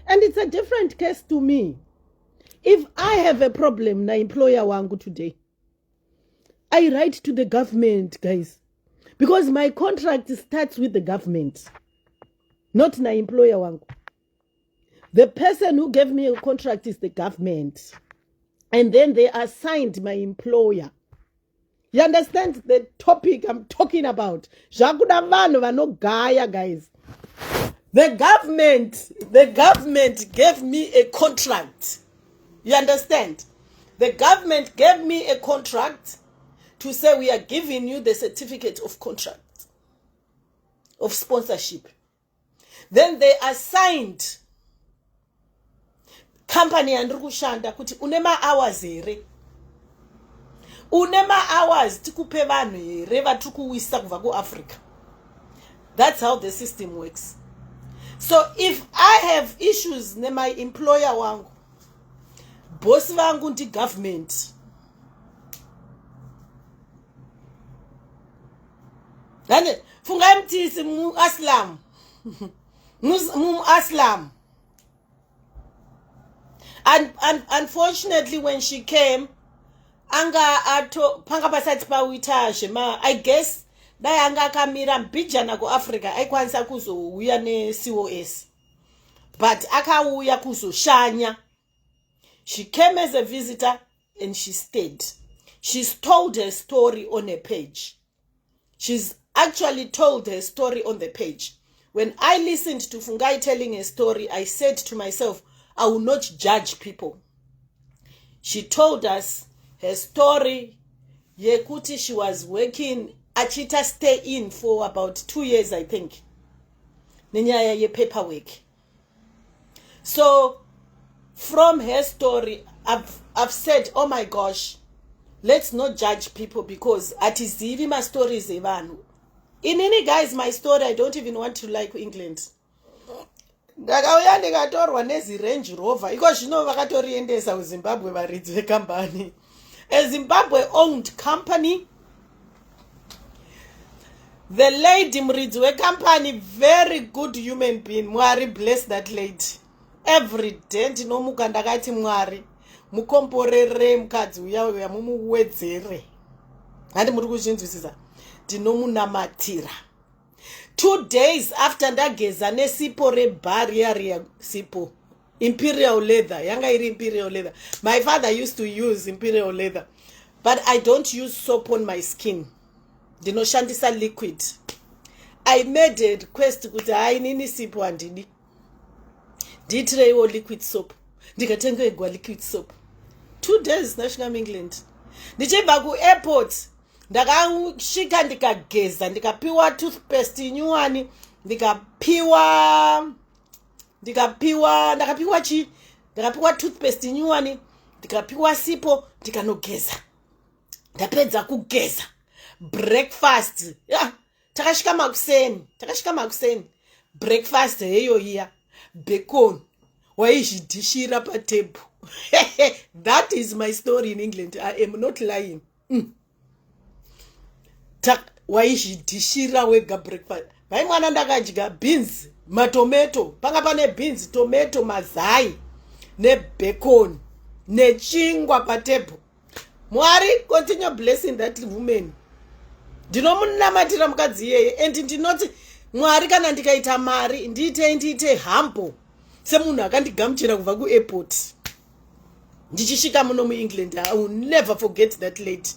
And it's a different case to me. If I have a problem na employer wangu today, I write to the government, guys, because my contract starts with the government, not na employer wangu. The person who gave me a contract is the government. And then they assigned my employer. You understand the topic I'm talking about? Jakuda vanhu vanogaya, guys. The government gave me a contract. You understand? The government gave me a contract to say we are giving you the certificate of contract, of sponsorship. Then they assigned company andiri kushanda kuti unema hours here. Unema hours tikupe vanhu here vatiri kuwisa kubva kuAfrica. That's how the system works. So if I have issues my employer wangu, boss vangu ndi government, and fungai mtisi mu aslam mu aslam. And unfortunately, when she came, anga ato panga pasati pa witashe ma, I guess dai anga kamira mbijana ku Africa aikwanisa kuzouya ne COS, but akauya kuzoshanya. She came as a visitor and she stayed. She's told her story on a page. She's actually told her story on the page. When I listened to Fungai telling a story, I said to myself, I will not judge people. She told us her story. Yekuti, she was working, Achita stay in for about 2 years, I think. Ninyaya ye paperwork. So, from her story, I've said, oh my gosh, let's not judge people because atizivi my stories evanu. In any guys, my story, I don't even want to like England. Ndakauya ndikatorwa nezi Range Rover iko zvino vakatoriendesa kuZimbabwe varidzi vecompany. A Zimbabwe owned company. The lady muridzi wecompany, very good human being. Mwari bless that lady. Every day ndinomuka ndakati Mwari mukomborere mukadzi uya mumuwedzere. Handi muri kuzvinzwisisa. Ndinomunamatira. 2 days after ndageza nesipo rebhari sipo imperial leather, yanga iri imperial leather. My father used to use imperial leather, but I don't use soap on my skin. Ndinoshandisa liquid. I made a request kuti hainini sipo handidi. Nditireiwo liquid soap. Ndikatengerwa liquid soap. 2 days National England. Ndichibva kuairport. Ndakasvika ndikageza, ndikapiwa toothpaste nyuwani, ndakapiwa toothpaste nyuwani, ndikapiwa sipo, ndikanogeza. Ndapedza kugeza. Breakfast. Takasvika makuseni. Breakfast heyo iya. Bacon. Waizvidhishira patable. That is my story in England. I am not lying. Waizvidhishira wega breakfast. Vai mwana ndakadya beans, matomato, panga pane beans, tomato, mazai, nebacon, nechingwa patable. Mwari, continue blessing that woman. Ndinomunamatira mukadzi iyeye, and ndinoti Mwari kana ndikaita mari ndiite humble semunhu akandigamuchira kubva kuairport. Ndichisvika muno muEngland, I will never forget that lady.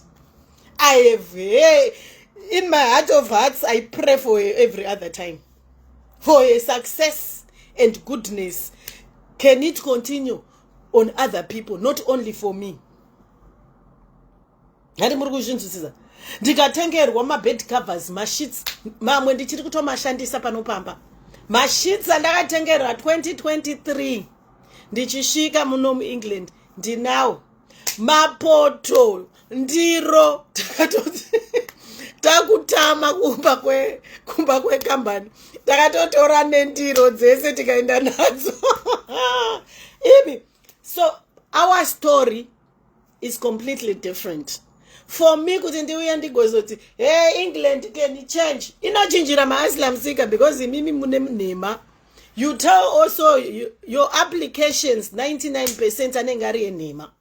I have, in my heart of hearts, I pray for her every other time. For her success and goodness. Can it continue on other people, not only for me? Ndikatengerwa mabed covers, masheets, mamwe ndichiri kutomashandisa panopamba. Masheets andakatengerwa 2023. Ndichisvika muno muEngland. Ndinawo mapoto, ndiro, takutama kumba kwekambani. Takatotora nendiro dzese tikaenda nadzo. So our story is completely different. For me, kuti ndiuya ndigozoti, hey, England can change. Inochinjira maAslam Sika because mimi mune mnema. You tell also your applications 99% anenge ari enhema.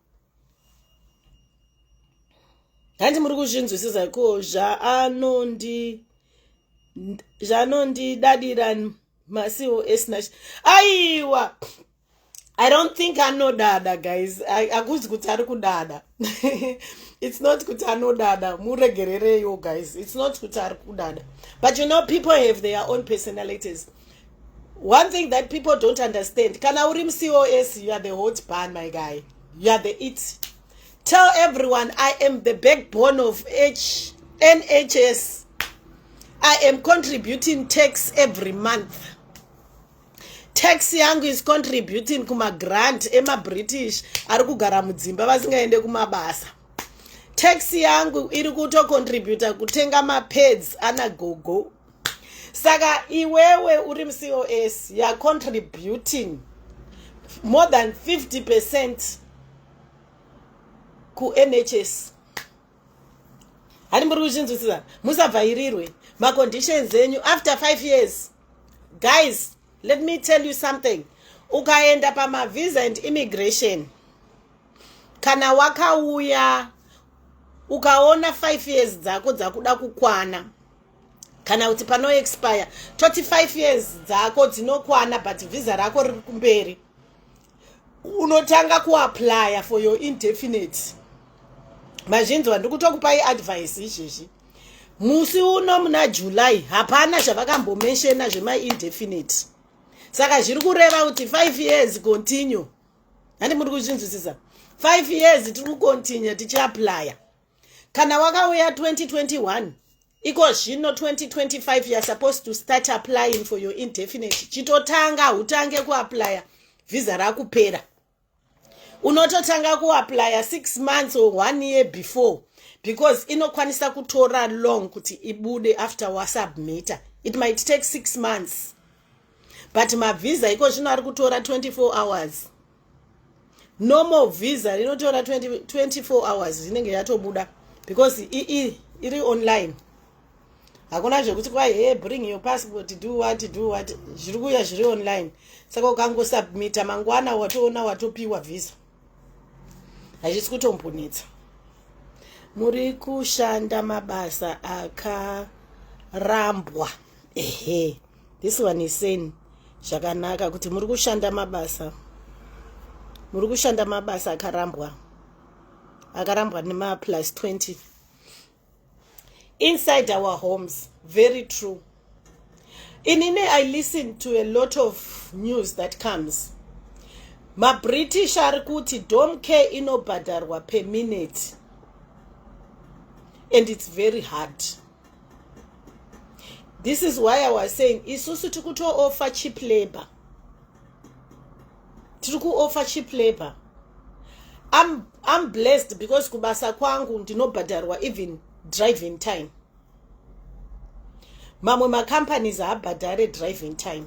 Handi muri kuzvinzwisisa ko zvanondi dadira masiwo esnash. Aiwa. I don't think I know dada, guys. Akuzi kuti ari kudada. It's not kuti ano dada. Muregerere yo, guys. It's not kuti ari kudada. But you know, people have their own personalities. One thing that people don't understand, kana uri COS, you are the hot pan, my guy. You are the it. Tell everyone I am the backbone of NHS. I am contributing tax every month. Tax yangu is contributing kuma grant ema British ari kugara mudzimba vasingaende kumabasa. Tax yangu iri kuto contributa kutenga mapads ana gogo. Saka iwewe uri COS, you are contributing more than 50% ku NHS. Hani muri kuzvinzwisisa, musabvairirwe ma conditions enyu after 5 years. Guys, let me tell you something. Ukaenda pama visa and immigration, kana wakauya ukaona 5 years dzako dzakuda kukwana, kana kuti pano expire 25 years dzako dzinokwana but visa rako riri kumberi, unotanga kuapply for your indefinite. Mazhinji ndikutokupai advice izvezvi. musi uno muna July hapana zvavakambomenshena zvema-indefinite. Saka zviri kureva kuti 5 years continue. Handi muri kuzvinzwisisa. 5 years tiri kucontinue tichiaplya. Kana wakauya 2021 iko zvino 2025 you're supposed to start applying for your indefinite. Chitotanga hutange kuaplya visa rakupera. Unototanga kuaplya 6 months or 1 year before, because inokwanisa kutora long kuti ibude after wasubmita. It might take 6 months. But my visa iko zvino ari kutora 24 hours. Normal visa inotora 24 hours inenge yatobuda, because iri online. Hakuna zvekuti kwa bring your passport, do what. Zviri kuya zviri online. Saka ukangosubmita mangwana watoona watopiwa visa. Hazvisi kutombonetsa. Muri kushanda mabasa akarambwa. This one is saying zvakanaka kuti muri kushanda mabasa. Muri kushanda mabasa akarambwa nema plus 20 inside our homes. Very true. Inini, I listen to a lot of news that comes. Ma British ari kuti dom care inobhadharwa per minute, and it's very hard. This is why I was saying isusu tikuto offer cheap labor. Tiriku offer cheap labor. I'm blessed because kubasa kwangu ndinobhadharwa even driving time. Mamwe ma companies habhadhare driving time.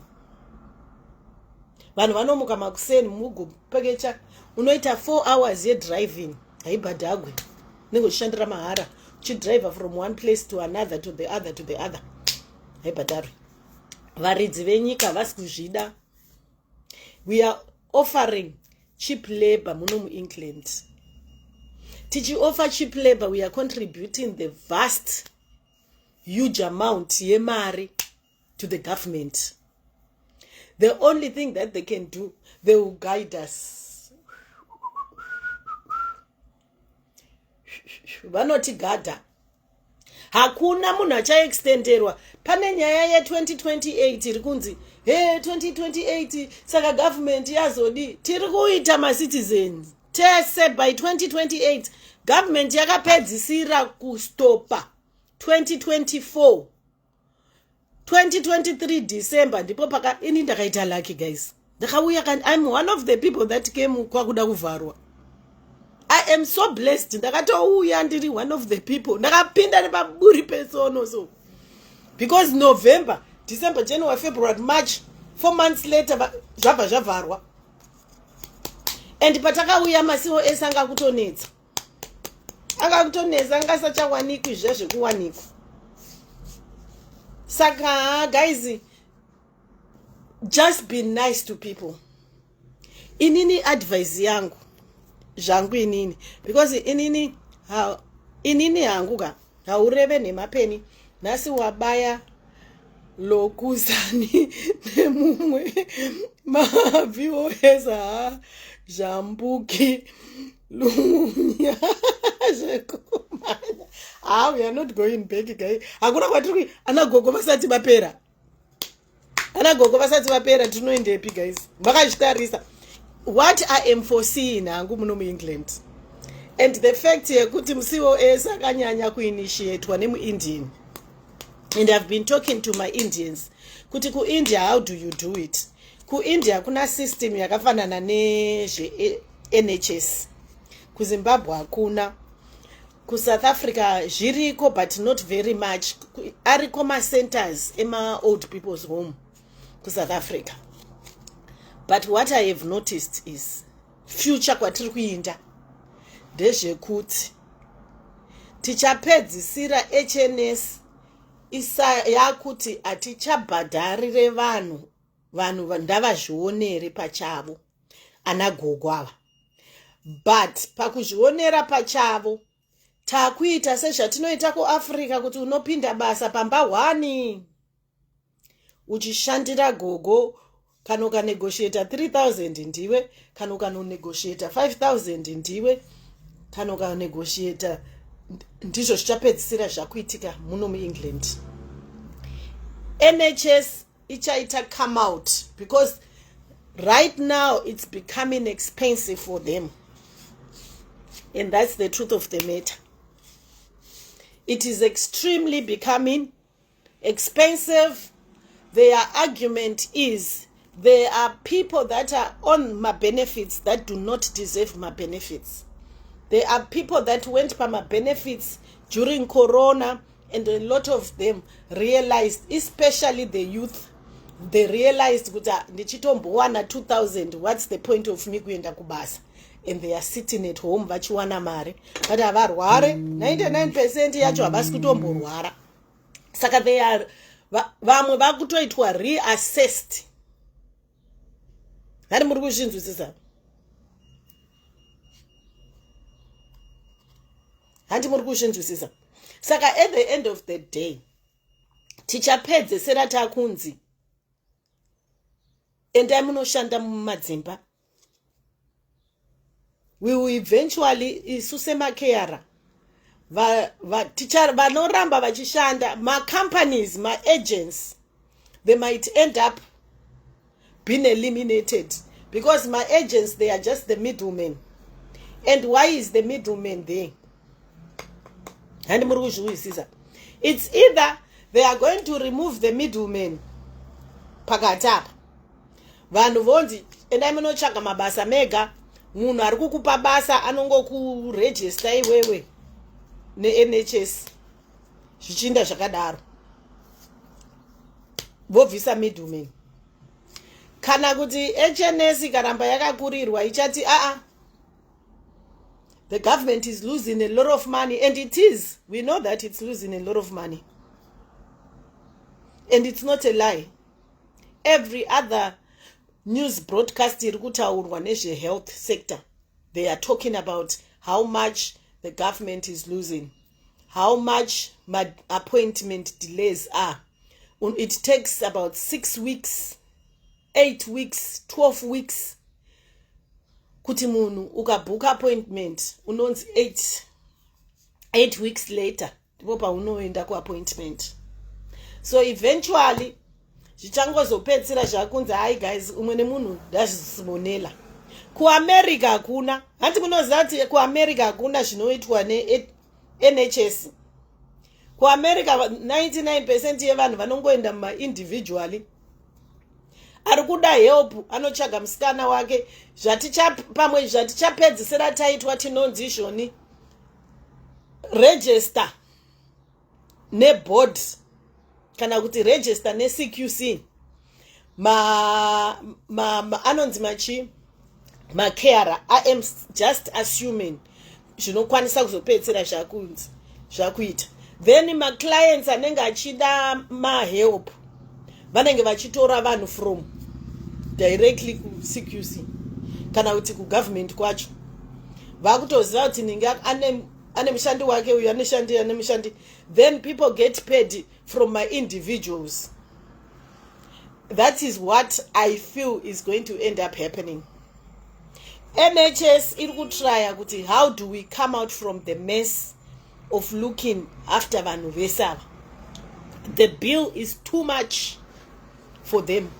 Vanhu vanomuka makuseni mugopekecha unoita 4 hours ye driving haibhadhagwe. Ningo shandira mahara uchidrive from one place to another, to the other. Haibhadharwe. Varidzi venyika vasi kuzvida. We are offering cheap labor muno mu-England. Tichi offer cheap labor, we are contributing the vast, huge amount yemari to the government. The only thing that they can do, they will guide us. Vanotigada. Hakuna munhu achaextenderwa. Pane nyaya ye 2028 iri kunzi 2028 saka government yazodi tiri kuita ma citizens tese by 2028. Government yakapedzisira kustopa 2024 2023 December ndipo paka ini ndakaita lucky guys. Ndakauya I'm one of the people that came kwakuda kuvharwa. I am so blessed. Ndakatouya ndiri one of the people. Ndakapinda nepaburi pesono so. Because November, December, January, February, March, 4 months later zvabva zvavharwa. And patakauya masiwo ese anga kutonetsa. Anga kutonetsa anga sachawanikwi zvezvekuwanikwa. Saka guys, just be nice to people. Inini advice yangu zvangu inini, because inini hangu ka haureve nemapeni nasi wabaya lokuzani nemumwe mavioeza jambuki lunya zekumanya. We are not going back guys. Hakuna kwatiri anagogo vasati vapera. Anagogo vasati vapera tinoendepi guys? Makazvitarisa. What I am foreseeing hangu muno mu-England. And the fact yekuti musiwo esa kanyanya kuinitiatewa nemu-Indian. And I've been talking to my Indians. Kuti ku India, how do you do it? Ku India kuna system yakafanana nezve NHS. Ku Zimbabwe hakuna. Ku South Africa zviriko but not very much. Ariko ma centers ema old people's home ku South Africa. But what I have noticed is future kwatiri kuinda ndezvekuti tichapedzisira HNS isa yakuti atichabhadharire vanhu ndavazvionere pachavo anagogo ava. But pakuzvionera pachavo takuita sezvatinoita kuAfrica kuti unopinda basa pamba 1 uchishandira gogo. Kana ukanegotiata 3,000 ndiwe, kana ukanegotiata 5,000 ndiwe, kana ukanegotiata ndizvo zvichapedzisira zvakuitika muno muengland. NHS ichaita come out because right now it's becoming expensive for them, and that's the truth of the matter. It is extremely becoming expensive. Their argument is there are people that are on my benefits that do not deserve my benefits. There are people that went by my benefits during Corona, and a lot of them realized, especially the youth, they realized kuti ndichitombowana 2000, what's the point of me kuenda kubasa? And they are sitting at home vachiwana mari but havarware. 99% yacho havasi kutomborwara. Saka they are vamwe vakutoitwa reassessed. Hari muri kuzvinzwisisa? Handi muri kuzvinzwisisa? Saka at the end of the day tichapedzesera takunzi endai munoshanda mumadzimba. We will eventually isu semakera vanoramba vachishanda, ma-companies, ma-agents, they might end up being eliminated because ma-agents, they are just the middlemen. And why is the middleman there? It's either they are going to remove the middleman pakatapa vanhu vonzi endai munotsvaga mabasa mega, munhu ari kukupa basa anongokurejista iwewe neNHS zvichinda zvakadaro, vobvisa middleman. Kana kuti HNS ikaramba yakakurirwa ichati the government is losing a lot of money, and it is. We know that it's losing a lot of money. And it's not a lie. Every other news broadcast iri kutaurwa nezve health sector, they are talking about how much the government is losing, how much appointment delays are. It takes about 6 weeks, 8 weeks, 12 weeks kuti munhu ukabook appointment unonzi 8 weeks later ndipo paunoenda kuappointment. So eventually zvichangozopedzisira zvakunzi hai guys, umwe nemunhu ndazvimonela. KuAmerica hakuna, handi munoziva kuti kuAmerica hakuna zvinoitwa neNHS. KuAmerica 99% yevanhu vanongoenda individually. Ari kuda help anotsvaga musikana wake. Pamwe zvatichapedzisira taitwa tinonzi izvoni register neboard kana kuti register neCQC. Anonzi machi makera. I am just assuming zvinokwanisa kuzopedzisira zvakuita. Then clients anenge achida help vanenge vachitora vanhu from directly ku CQC kana kuti ku government kwacho. Vakutoziva kuti ninge ane mushandi wake uyu ane mushandi. Then people get paid from my individuals. That is what I feel is going to end up happening. NHS iri kutraya kuti how do we come out from the mess of looking after vanhu vesava. The bill is too much for them.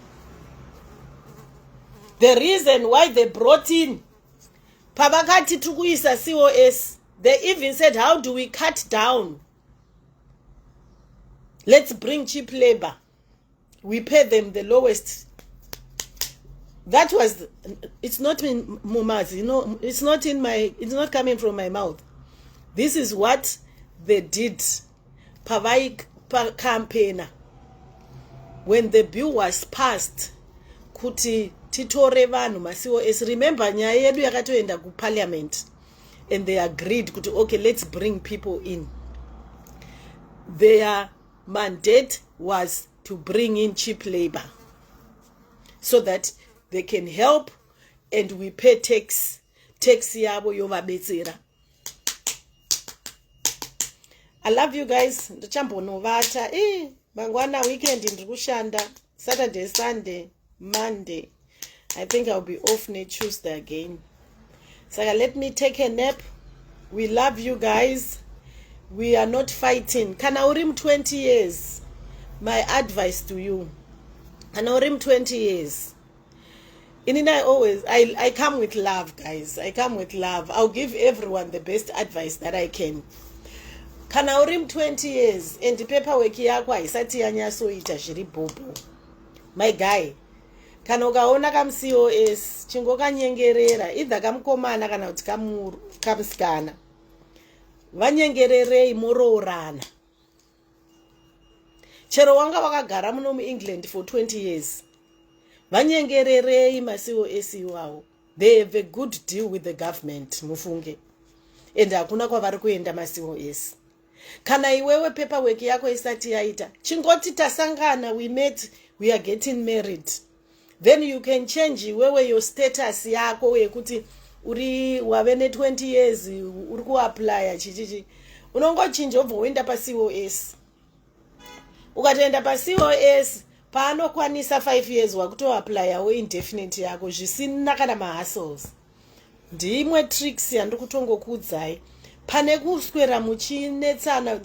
The reason why they brought in pavakati tukuisa COS, they even said how do we cut down, let's bring cheap labor, we pay them the lowest. That was, it's not in Mumazi, it's not coming from my mouth. This is what they did campaigner when the bill was passed kuti titore vanhu ma-COS. Remember nyaya yedu yakatoenda ku parliament and they agreed kuti okay, let's bring people in. Their mandate was to bring in cheap labor so that they can help and we pay tax yavo yovabetsera. I love you guys. Ndochambonovata mangwana weekend ndiri kushanda, Saturday, Sunday, Monday. I think I'll be off next Tuesday again. So let me take a nap. We love you guys. we are not fighting. Kana uri 20 years, my advice to you, kana uri 20 years, I come with love, guys. I come with love. I'll give everyone the best advice that I can. Kana uri 20 years and paperwork yako haisati yanyasoita zviri bhobho, my guy, kana ukaona COS chingokanyengerera idha kamukomana kana kuti kamusikana, vanyengererei moroorana. Chero wanga wakagara muno muEngland for 20 years, vanyengererei COS iwawo. They have a good deal with the government, mufunge, and hakuna kwavari kuenda COS. Kana iwewe paperwork yako isati yaita, chingoti tasangana, we met, we are getting married, then you can change iwewe your status yako yekuti uri wave ne 20 years uri kuapply chichichi, unongochinja obva woenda COS. Ukatoenda COS paanokwanisa 5 years wakutoapply indefinite yako zvisina kana mahustles. Ndimwe tricks yandikutongokuudzai. Pane kuswera muchinetsana,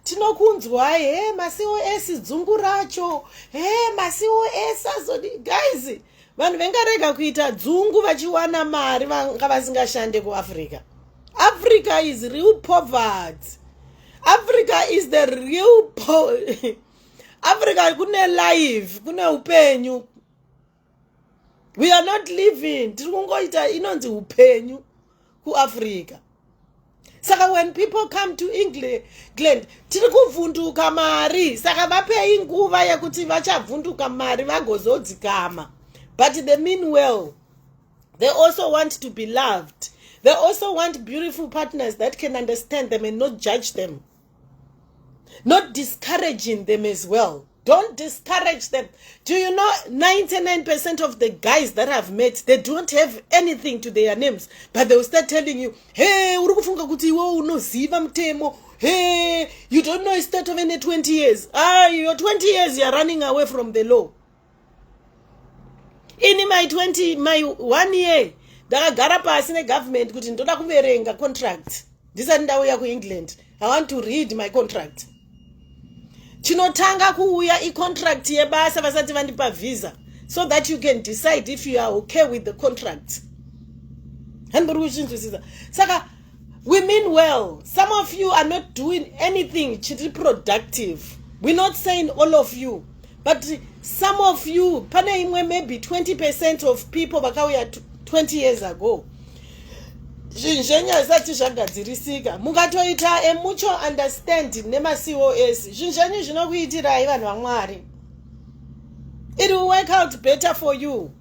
tinokunzwa, COS dzungu racho, COS azodi. Guys, vanhu vengarega kuita dzungu vachiwana mari vanga vasingashande kuAfrica. Africa is real poverty. Africa is the real Africa kune life, kune upenyu. We are not living. Tiri kungoita inonzi upenyu kuAfrica. Saka when people come to England, tiri kuvhunduka mari. Saka vapei nguva yekuti vachavhunduka mari vagozodzikama. But they mean well. They also want to be loved. They also want beautiful partners that can understand them and not judge them. Not discouraging them as well. Don't discourage them. Do you know 99% of the guys that I've met, they don't have anything to their names, but they will start telling you, hey, urukufunga kuti iwe unoziva mtemo. Hey, you don't know it's start of any 20 years. You're 20 years, you're running away from the law. In my 1 year, ndakagara pasi negovernment kuti ndoda kuverenga contract. Ndisati ndauya kuEngland. I want to read my contract. Chinotanga kuuya contract yebasa vasati vandipa visa, so that you can decide if you are okay with the contract. Saka, we mean well. Some of you are not doing anything productive. We're not saying all of you, but some of you, maybe 20% of people vakauya 20 years ago. Zvinjenya zati zvagadzirisika mukatoita emucho understanding COS zvinjenya zvinokuitirai vanhu vaMwari. It will work out better for you,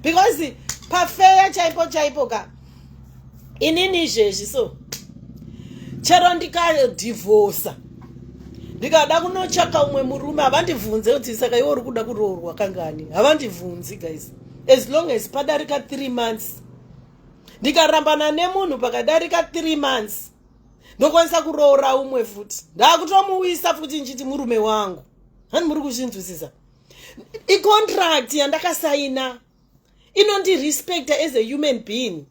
because pafeya chaipo ka inini zvezvi. So chero ndikadivorca ndikada kunotsvaka umwe murume havandibvunze kuti saka iwe uri kuda kuroorwa kangani. Havandibvunzi, guys. As long as padarika 3 months, ndikarambana nemunhu pakadarika 3 months, ndokwanisa kuroora umwe futi. Ndakutomuwisa futi nchiti murume wangu. Hani muri kuzvinzwisisa? Contract yandakasaina inondirespecta as a human being.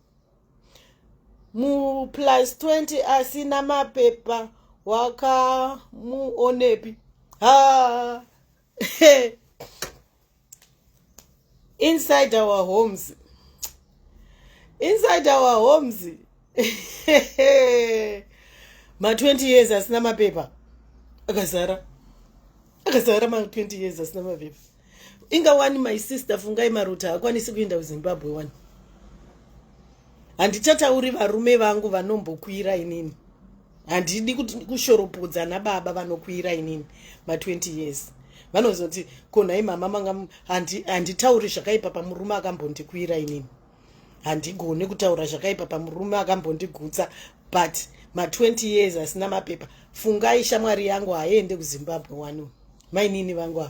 Mu plus 20 asina mapepa waka muonepi. Inside our homes. Ma 20 years asina mapepa. Akazara ma 20 years asina mapepa. Inga wani my sister fungai maruta akwanisi kuenda kuZimbabwe wani. Handichatauri varume vangu vanombokwira inini. Handidi kushoropodza nababa vanokwira inini ma 20 years. Vanozoti konai mama manga handitauri zvakaipa pamurume akambondikwira inini. Handigoni kutaura zvakaipa pamurume akambondigutsa, but ma 20 years asina mapepa. Fungai shamwari yangu haende kuZimbabwe wanu. Mainini vangu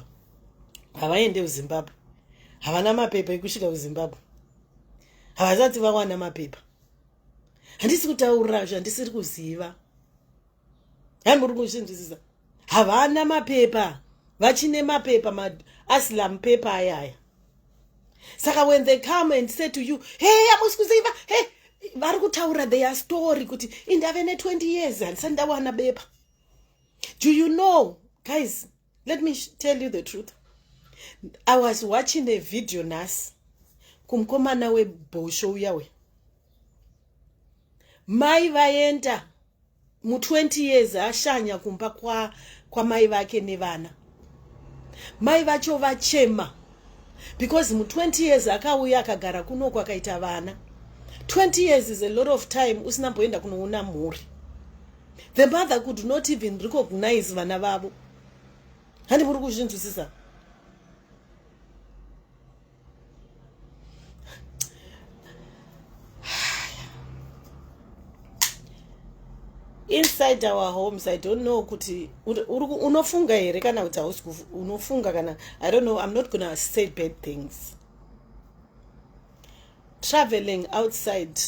havaende kuZimbabwe. Havana mapepa ekusvika kuZimbabwe. Havasati vawana mapepa. Handisi kutaura zvandisiri kuziva. Muri kuzvinzwisisa? Havana mapepa. Vachine mapepa, aslam paper ayaya. Saka when they come and say to you, hey, amusikuziva, hey, vari kutaura their story kuti indave ne20 years handisati ndawana bepa. Do you know, guys, let me tell you the truth. I was watching a video nas kumkomana webhosho uyawe. Mai vaenda mu20 years ashanya kumba kwa mai vake nevana. Mai vacho vachema because mu20 years akauya akagara kunoko akaita vana. 20 years is a lot of time usina mboenda kunoona mhuri. The mother could not even recognize vana vavo. Hani muri kuzvinzwisisa? Inside our homes, I don't know kuti unofunga here kana kuti hausi unofunga kana I don't know. I'm not gonna say bad things. Traveling outside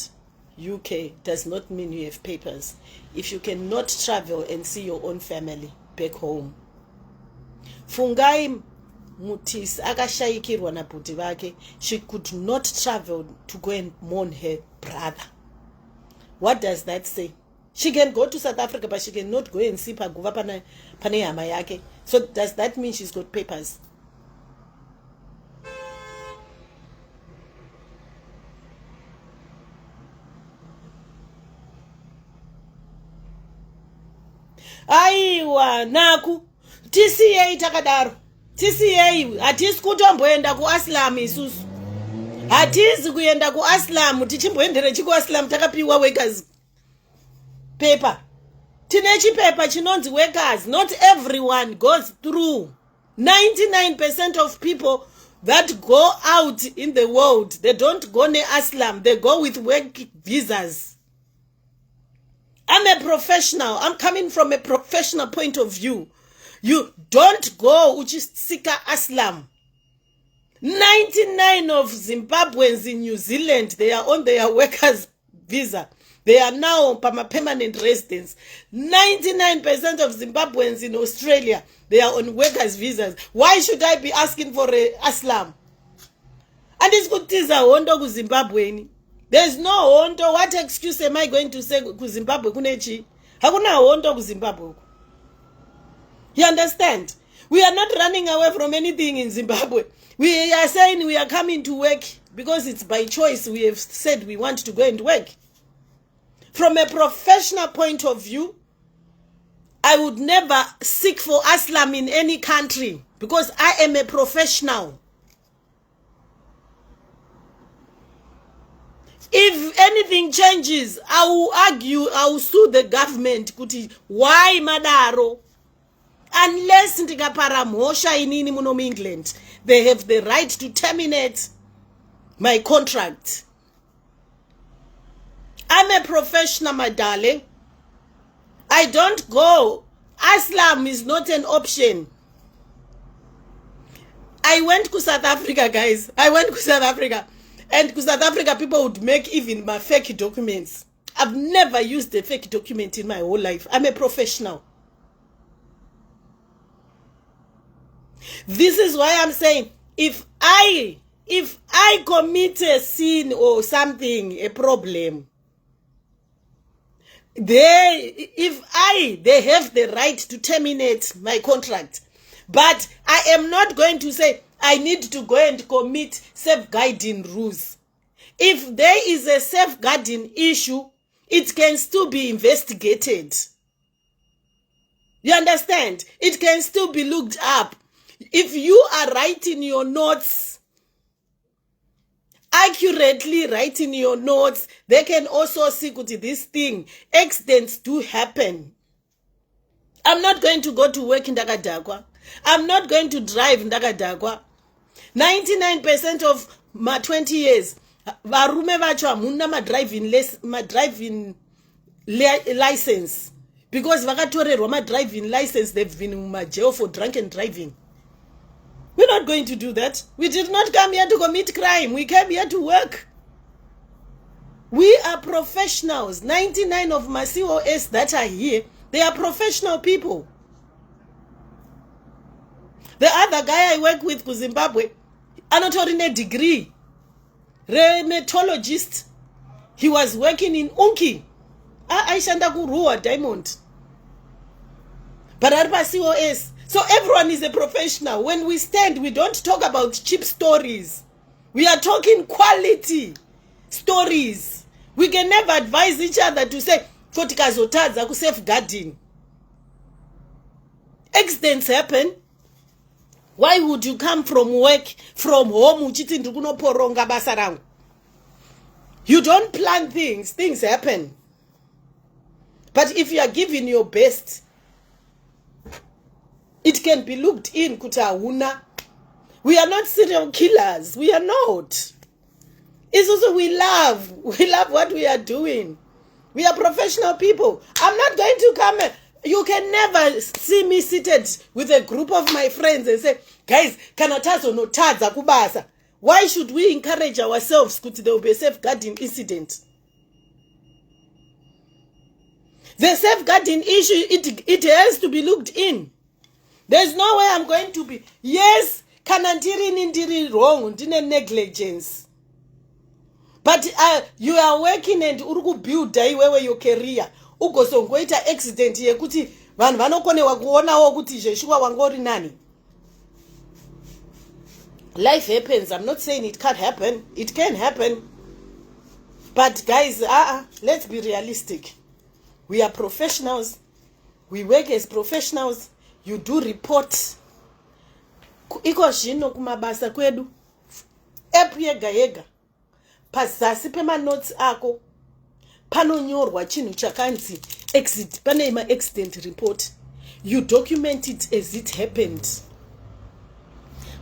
UK does not mean you have papers. If you cannot travel and see your own family back home. Fungai mutis akashayikirwa na bhuti vake. She could not travel to go and mourn her brother. What does that say? She can go to South Africa, but she cannot go and see paguva pane hama yake. So does that mean she's got papers? Aiwa naku TCA takadaro. TCA hatisi kutomboenda kuAslam isusu. Hatisi kuenda kuAslam, tichimboendera chikuAslam takapiwa workers paper. Tinechi paper chinonzi workers. Not everyone goes through. 99% of people that go out in the world, they don't go ne Aslam, they go with work visas. I'm a professional. I'm coming from a professional point of view. You don't go uchisika Aslam. 99 of Zimbabweans in New Zealand, they are on their workers visa. They are now permanent residents. 99% of Zimbabweans in Australia, they are on workers visas. Why should I be asking for a Aslam? And it's good to hondo ku Zimbabwe. There's no hondo. What excuse am I going to say ku Zimbabwe kunechi? Hakuna hondo ku Zimbabwe. You understand? We are not running away from anything in Zimbabwe. We are saying we are coming to work because it's by choice. We have said we want to go and work. From a professional point of view, I would never seek for Aslam in any country because I am a professional. If anything changes, I will argue, I will sue the government. Kuti, why madaro? Unless ndikapara mhosha inini muno England, they have the right to terminate my contract. I'm a professional, my darling. I don't go. Aslam is not an option. I went to South Africa, guys. I went to South Africa. And to South Africa, people would make even my fake documents. I've never used a fake document in my whole life. I'm a professional. This is why I'm saying, if I commit a sin or something, a problem, they have the right to terminate my contract. But I am not going to say I need to go and commit safeguarding rules. If there is a safeguarding issue, it can still be investigated. You understand? It can still be looked up. If you are writing your notes, accurately writing your notes, they can also see that this thing, accidents do happen. I'm not going to go to work in Ndakadakwa. I'm not going to drive in Ndakadakwa. 99% of my 20 years, varume vacho hamuna driving license. Because vakatorerwa driving license, they've been in jail for drunken driving. We're not going to do that. We did not come here to commit crime. We came here to work. We are professionals. 99 of my COS that are here, they are professional people. The other guy I work with in Zimbabwe, anatorine degree, rheumatologist. He was working in Unki. Aishanda kuruwa Diamond. But Arba COS. So everyone is a professional. When we stand, we don't talk about cheap stories. We are talking quality stories. We can never advise each other to say, Kotikazotaza ku safeguarding. Accidents happen. Why would you come from work, from home, uchiti ndikuno poronga basa rangu? You don't plan things. Things happen. But if you are giving your best, it can be looked in kutahuna. We are not serial killers. We are not. It's also we love what we are doing. We are professional people. I'm not going to come. You can never see me seated with a group of my friends and say, guys, kanatazo no taza kubasa. Why should we encourage ourselves kuti there will be a safeguarding incident? The safeguarding issue, it has to be looked in. There's no way I'm going to be. Yes, kanandiri nindiri wrong, ndine negligence. But you are working and uruku build iwewe your career. Uko songoita accident yekuti vanhu vanokonewa kuonawo kuti Joshua wangori nani. Life happens. I'm not saying it can't happen. It can happen. But guys, let's be realistic. We are professionals. We work as professionals. You do report. Iko zvino kumabasa kwedu. App yega yega. Pazasi pema notes ako. Panonyorwa chinhu chakanzi exit. Pane ima accident report. You document it as it happened.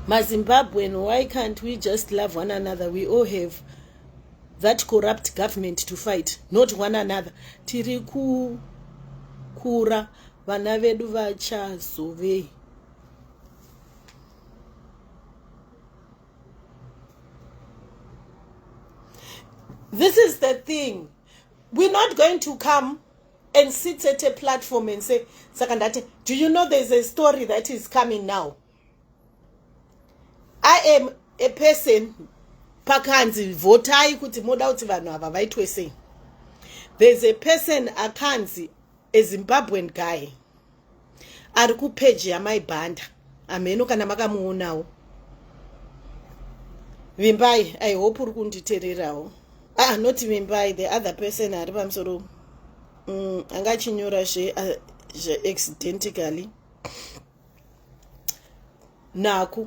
Zimbabwean, why can't we just love one another? We all have that corrupt government to fight, not one another. Tiri kura vana vedu vachazove. This is the thing. We're not going to come and sit at a platform and say, Sakandate, do you know there's a story that is coming now? I am a person pakanzi votai kuti moda kuti vanhu ava vaitwe sei. There's a person akanzi a Zimbabwean guy ari kupage yamaibhanda ameno kana makamuonawo. Vimbai, I hope uri kunditeererawo. Not Vimbai, the other person ari pamusoro angachinyora zve accidentally. Naku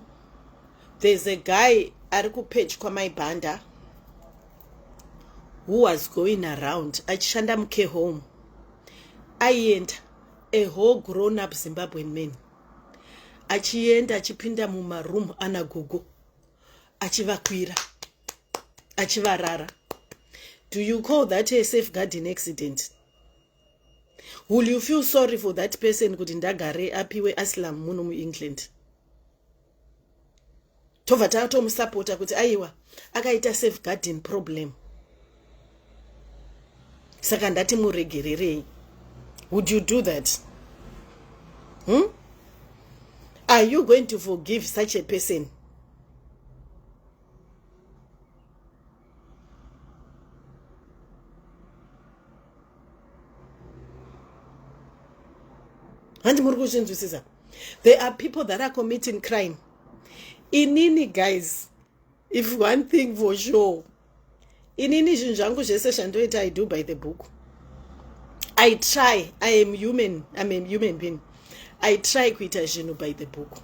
there's a guy ari kupage kwamaibhanda who was going around achishanda muke home. Aienda a whole grown up Zimbabwean man achienda achipinda mumaroom anagogo achivakwira achivarara. Do you call that a safeguarding accident? Will you feel sorry for that person kuti ndagare apiwe asylum muno muEngland? Tova tatomsupporta kuti aiwa akaita safeguarding problem. Saka ndati muregererei. Would you do that? Are you going to forgive such a person? There are people that are committing crime. Inini, guys, if one thing for sure, inini zvinhu zvese zvandoita I do by the book. I try. I am human. I'm a human being. I try kuita zvinhu by the book.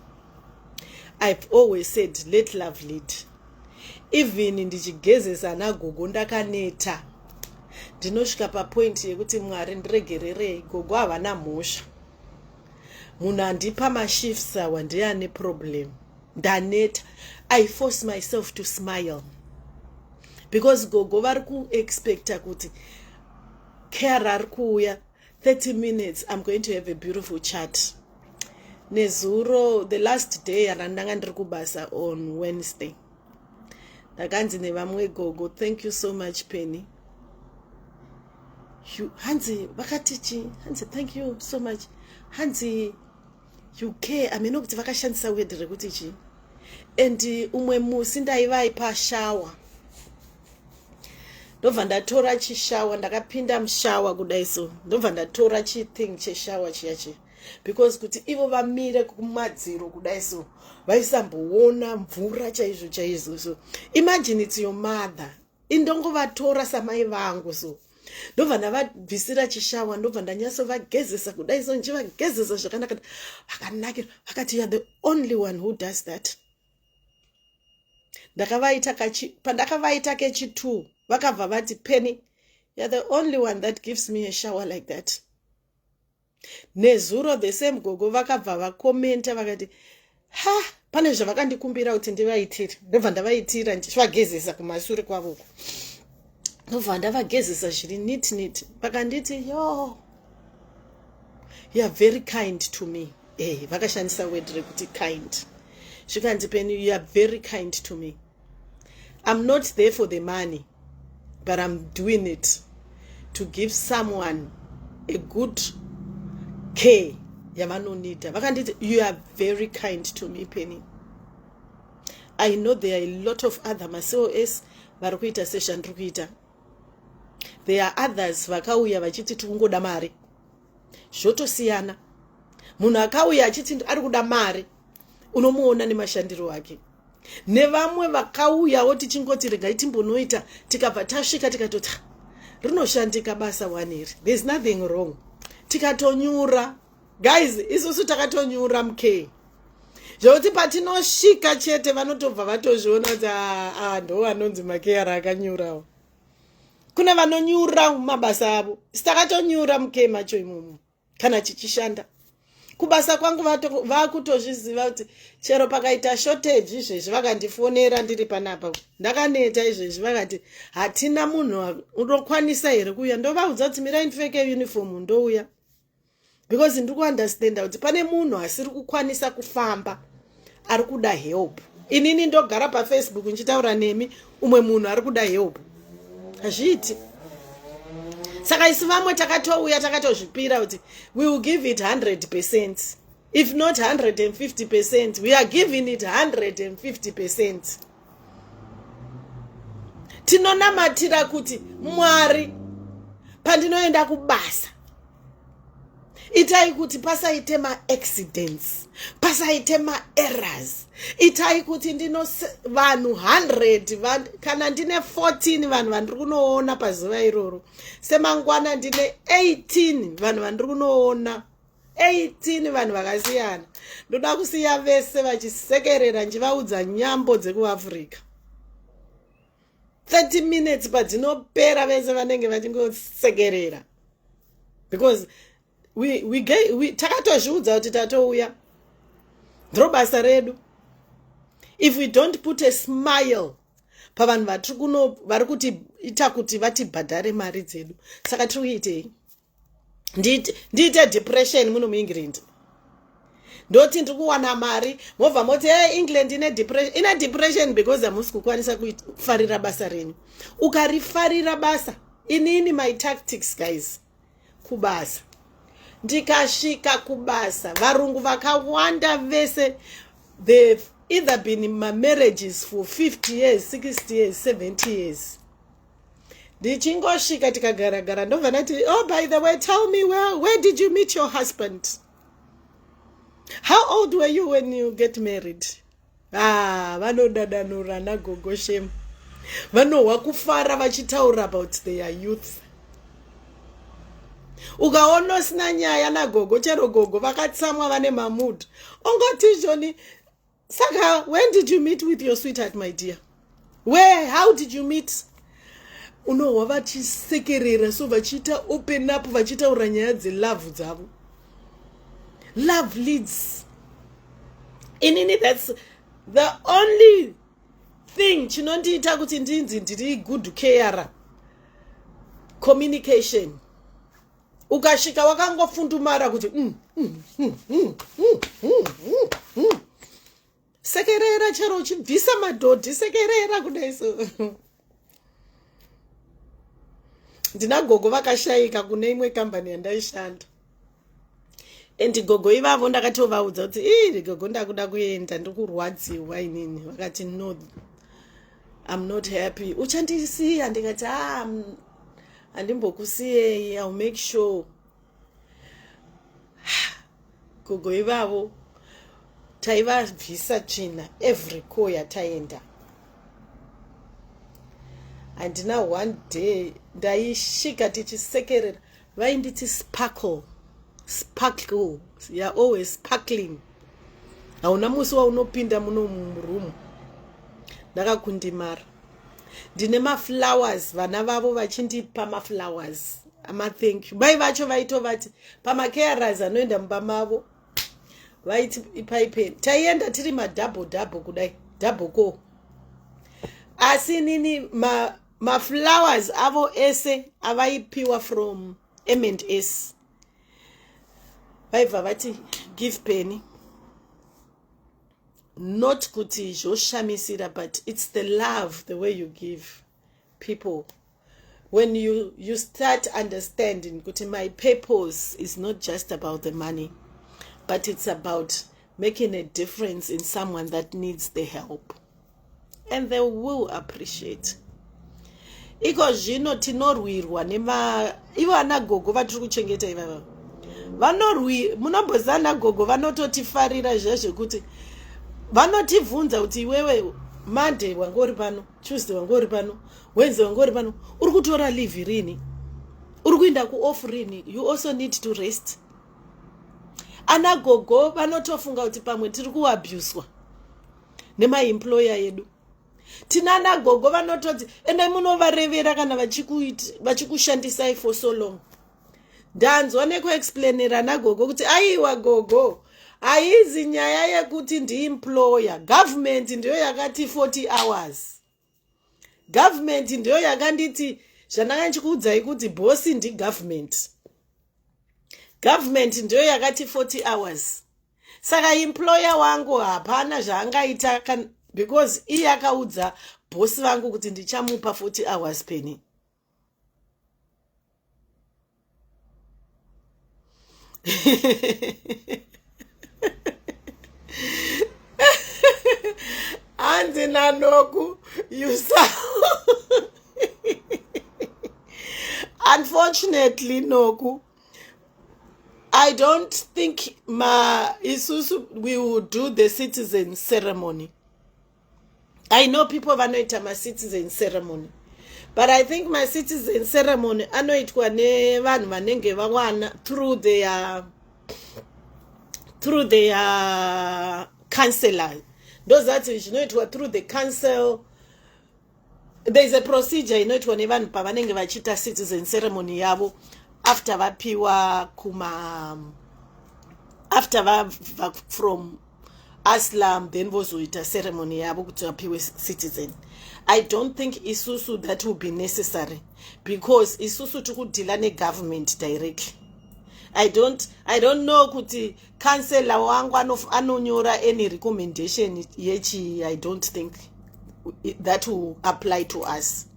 I've always said, let love lead. Even ndichigezesa nagogo ndakaneta. Ndinosvika papoint yekuti Mwari ndiregererei gogo havana mhosva. Munhu andipa mashifts awa ndiane problem. Ndaneta. I force myself to smile. Because gogo vari kuexpecta kuti care ari kuuya 30 minutes I'm going to have a beautiful chat. Nezuro the last day arandanga ndiri kubasa on Wednesday. Ndakanzi nevamwe gogo, thank you so much Penny. Hanzi vakatichi, Hanzi thank you so much. Hanzi you care, ameno kuti vakashandisa word rekuti chi. And umwe musi ndaivaipa shower. ndobva ndatora chishawa, ndakapinda mushawa kudai so, ndobva ndatora chithing cheshawa chiyachi, because kuti ivo vamire kumadziro kudai so vaisamboona mvura chaizvo chaizvo. So imagine it's your mother, indongovatora samai vangu. So ndobva ndavabvisira chishawa, ndobva ndanyasovagezesa kudai so, nchivagezesa zvakanaka vakanakira, vakati you are the only one who does that. Pandakavaita kechi2 vakabva vati Penny, you are the only one that gives me a shower like that. Nezuro the same gogo vakabva vakomenta vakati ha, pane zvavakandikumbira kuti ndivaitire. Ndobva ndavaitira ndichivagezesa kumashure kwavoko. Ndobva ndavagezesa zviri neat. Vakanditi yo, you are very kind to me. Vakashandisa word rekuti kind. Zvikanzi Penny, you are very kind to me. I'm not there for the money, but I'm doing it to give someone a good care. Yamanonita. Vakanditi, you are very kind to me, Penny. I know there are a lot of other COS varikuita session rukuita. There are others vakauya vachiti tikungoda mari. Zvotosiyana. Munhu akauya achiti ari kuda mari, unomuona nemashandiro ake. Nevamwe vakauyawo tichingoti regai timbonoita, tikabva tasvika tikatoti rinoshandika basa waniri. There's nothing wrong. Tikatonyura. Guys, isusu takatonyura mk. Zvoti patinosvika chete vanotobva vatozviona kuti ndo anonzi makeyara akanyurawo. Kuna vanonyura mabasa avo. Sitakatonyura mk macho imomo kana chichishanda. Kubasa kwangu vakutozviziva kuti chero pakaita shortage izvezvi vakandifonera ndiri panapa. Ndakaneta izvezvi vakati hatina munhu unokwanisa here kuuya. Ndovaudza kuti mirai ndipfeke uniform ndouya. Because ndiri kuunderstanda kuti pane munhu asiri kukwanisa kufamba ari kuda help. Inini ndogara paFacebook nchitaura nemi umwe munhu ari kuda help. Hazviiti. Saka isi vamwe takatouya takatozvipira kuti we will give it 100%. If not 150%, we are giving it 150%. Tinonamatira kuti Mwari pandinoenda kubasa, itai kuti pasaite ma-accidents, pasaite ma-errors. Itai kuti ndino vanhu 100, kana ndine 14 vanhu vandiri kunoona pazuva iroro. Semangwana ndine 18 vanhu vandiri kunoona. 18 vanhu vakasiyana. Ndoda kusiya vese vachisekerera nchivaudza nyambo dzekuAfrica. 30 minutes padzinopera vese vanenge vachingosekerera. Because we takatozviudza kuti tatouya. Ndiro basa redu. If we don't put a smile pavanhu vari kutiita kuti vatibhadhare mari dzedu, saka tiri kuitei? Ndiite depression muno muEngland. Ndoti ndiri kuwana mari, mobva moti England ine depression. Ine depression because hamusi kukwanisa kufarira basa renyu. Ukarifarira basa, inini my tactics guys, kubasa. Ndikasvika kubasa, varungu vakawanda vese, they've either been in my marriages for 50 years, 60 years, 70 years. Ndichingosvika tikagara ndobva ndati, oh, by the way, tell me where did you meet your husband? How old were you when you get married? Vanodadanura nagogo shame. Vanohwa kufara vachitaura about their youth. Ukaona usina nyaya nagogo, chero gogo vakatsamwa vane mamood. Ongoti Johnny, saka, when did you meet with your sweetheart, my dear? How did you meet? Unohwa vachisekerera, so vachita open up, vachitaura nyaya dzelove dzavo. Love leads. Inini, that's the only thing chinondiita kuti ndinzi ndiri good carer. Communication. Ukashika wakangofundumara kuti sekerera chero uchibvisa madhodhi, sekerera kudai so. Ndina gogo vakashayika kune imwe kambani yandaishanda. Endi gogo ivavo ndakatovaudza kuti gogo ndakuda kuenda, ndikurwadziwa inini. Vakati no, I'm not happy. Uchandisiya ndikati andimbokusiyei, I'll make sure. Gogo ivavo taivabvisa tsvina every call yataenda. And now one day ndaisvika tichisekerera vainditi sparkle. You're always sparkling. Hauna musi waunopinda muno murumu ndakakundimara. Ndine maflowers, vana vavo vachindipa maflowers. Thank you. Mai vacho vaitovati pamacarers anoenda mumba mavo vaiti ipaipeni. Taienda tiri madouble kudai, double call. Asi nini maflowers avo ese avaipiwa from M&S. Vaibva vati give penny. Not kuti zvoshamisira, but it's the love, the way you give people. When you start understanding kuti my purpose is not just about the money, but it's about making a difference in someone that needs the help, and they will appreciate. Iko zvino tinorwirwa ivo ana gogo vatiri kuchengeta ivava munomboziva ana gogo vanototifarira zvezvekuti vanotibvunza kuti iwewe Monday wangori pano, Tuesday wangori pano, Wednesday wangori pano, uri kutora leave rini, uri kuenda kuoff rini, you also need to rest. Ana gogo vanotofunga kuti pamwe tiri kuabuswa nemaemployer yedu. Tina ana gogo vanototi ende munovarevera kana vachikushandisai for so long. Ndanzwa nekuexplainera ana gogo kuti aiwa gogo, haizi nyaya yekuti ndiemployer. Government ndiyo yakati 40 hours. Government ndiyo yakanditi zvananga ndichikuudzai kuti bosi ndi government. Government ndiyo yakati 40 hours. Saka employer wangu hapana zvaangaita because iye akaudza bosi vangu kuti ndichamupa 40 hours penny. Andina noku, you sound. Unfortunately, Noku, I don't think we will do the citizen ceremony. I know people vanoita my citizen ceremony, but I think my citizen ceremony anoitwa nevanhu vanenge vawana through their counselor. Those that zvinoitwa through the council. There's a procedure inoitwa nevanhu pavanenge vachita citizen ceremony yavo after vapiwa from Aslam, then vozoita ceremony yavo kuti vapiwe citizen. I don't think isusu that will be necessary because isusu tikudila ne-government directly. I don't know kuti councillor wangu anonyora any recommendation yechi. I don't think that will apply to us.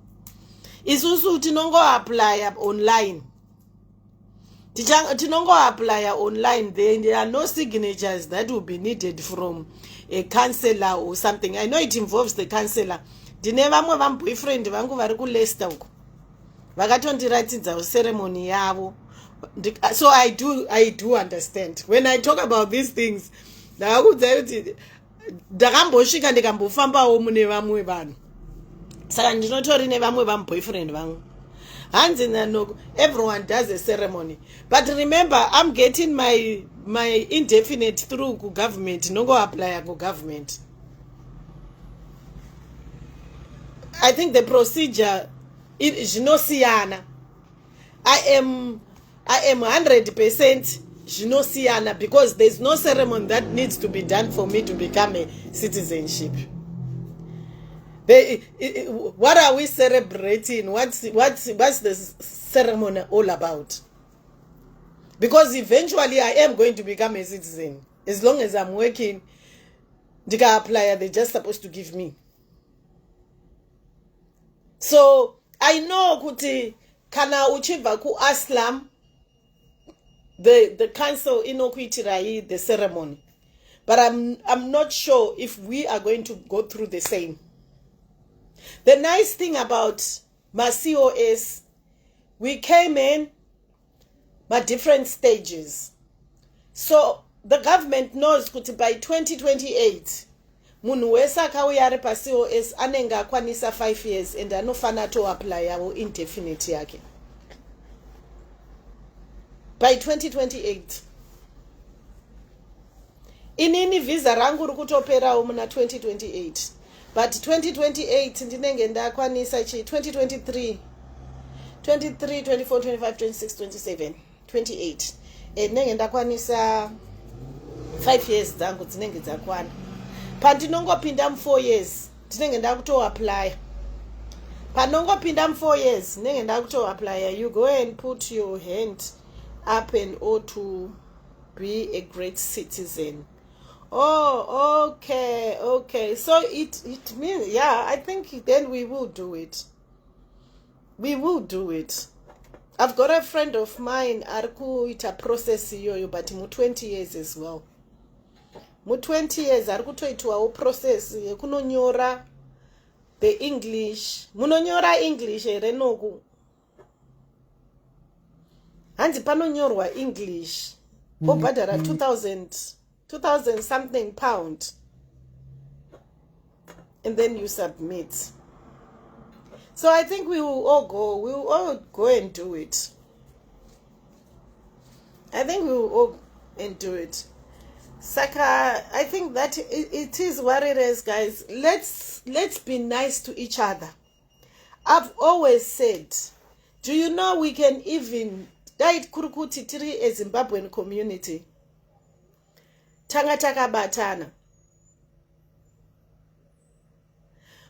Isusu tinongo apply online. Tinongo apply online. There are no signatures that will be needed from a councillor or something. I know it involves the councillor. Ndine vamwe boyfriend vangu vari kuLeicester uko vakatondiratidza ceremony yavo. So I do understand when I talk about these things. Ndakakudza kuti ndakambosvika ndikambofambawo mune vamwe vanhu, saka ndinotori nevamwe boyfriend vangu. Hanzi nanoko, everyone does a ceremony, but remember I'm getting my indefinite through government. Nongo apply go government. I think the procedure zvinosiyana. I am 100% zvinosiyana because there's no ceremony that needs to be done for me to become a citizenship. What are we celebrating? What's the ceremony all about? Because eventually I am going to become a citizen. As long as I'm working, ndika apply, they're just supposed to give me. So I know kuti kana uchibva ku Aslam, the council inokuitirai the ceremony, but I'm not sure if we are going to go through the same. The nice thing about my COS, we came in by different stages. So the government knows that by 2028, munhu wese akauya ari pa-COS anenge akwanisa 5 years and anofana toapply indefinite yake by 2028. Inini visa rangu rikutoperawo muna 2028, but 2028 ndinenge ndakwanisa chi 2023 24 25 26 27 28 ndinenge ndakwanisa 5 years dzangu dzinenge dzakwana. Pandinongopinda mu4 years ndinenge ndakutoapply. Panongopinda mu4 years ndinenge ndakutoapply. You go and put your hand up and to be a great citizen. Oh, okay. So it means, yeah, I think then we will do it. We will do it. I've got a friend of mine, arikuita process yoyo, but mu 20 years as well. Mu 20 years, arikutoitwawo process yekunonyora the English. Munonyora English erenoku. Hanzi panonyorwa English. Obadara 2000 something pound. And then you submit. So I think we will all go and do it. I think we will all and do it. Saka, I think that it is what it is, guys. Let's be nice to each other. I've always said, do you know we can even died kurukuti tiri a Zimbabwean community. Tanga batana.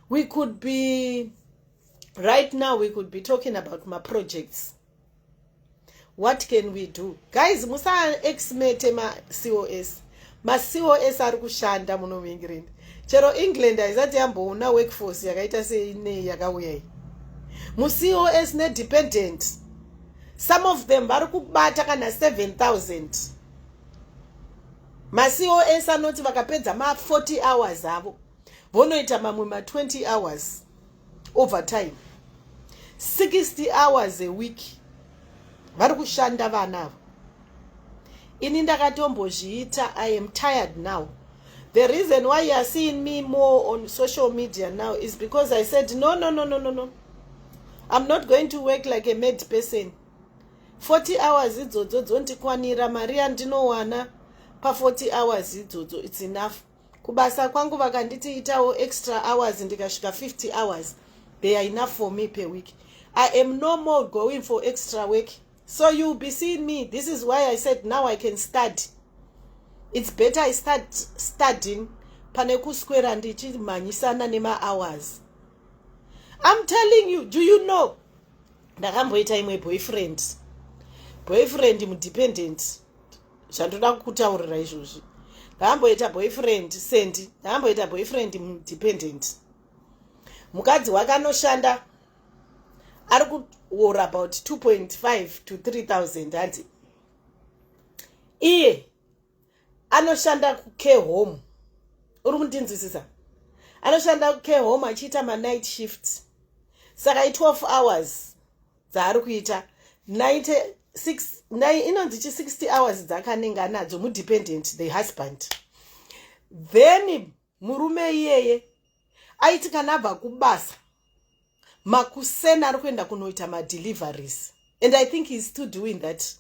We could be right now we could be talking about my projects. What can we do? Guys, musa ex-mate ma COS. Ma COS ari kushanda muno mu England. Chero England aizati yambona workforce yakaita se ine yakauya. Mu COS ne dependent. Some of them vari kubata kana 7,000. Ma COS anoti vakapedza ma 40 hours avo. Vonoita mamwe ma 20 hours overtime. 60 hours a week. Vari kushanda vanavo. Ini ndakatombozviita. I am tired now. The reason why you are seeing me more on social media now is because I said no. I'm not going to work like a mad person. 40 hours idzodzo dzondikwanira, mari yandinowana pa 40 hours idzodzo, it's enough. Kubasa kwangu vakanditi itawo extra hours ndikasvika 50 hours, they are enough for me per week. I am no more going for extra work. So you'll be seeing me. This is why I said now I can study. It's better I start studying pane kuswera ndichimhanyisana nema hours. I'm telling you, do you know? Ndakamboita imwe boyfriend mudependent. Zvandoda kutaurira izvozvi. Ndakamboita boyfriend sendi. Ndakamboita boyfriend mudependent. Mukadzi wakanoshanda ari kuwora about 2.5 to 3,000 hanzi. Iye anoshanda care home. Uri kundinzwisisa? Anoshanda care home achiita ma night shift. Saka 12 hours dzaari kuita 60 hours dzakanenga nadzo mudependent, the husband. Then murume iyeye aiti kana abva kubasa makusena ari kuenda kunoita ma deliveries, and I think he's still doing that.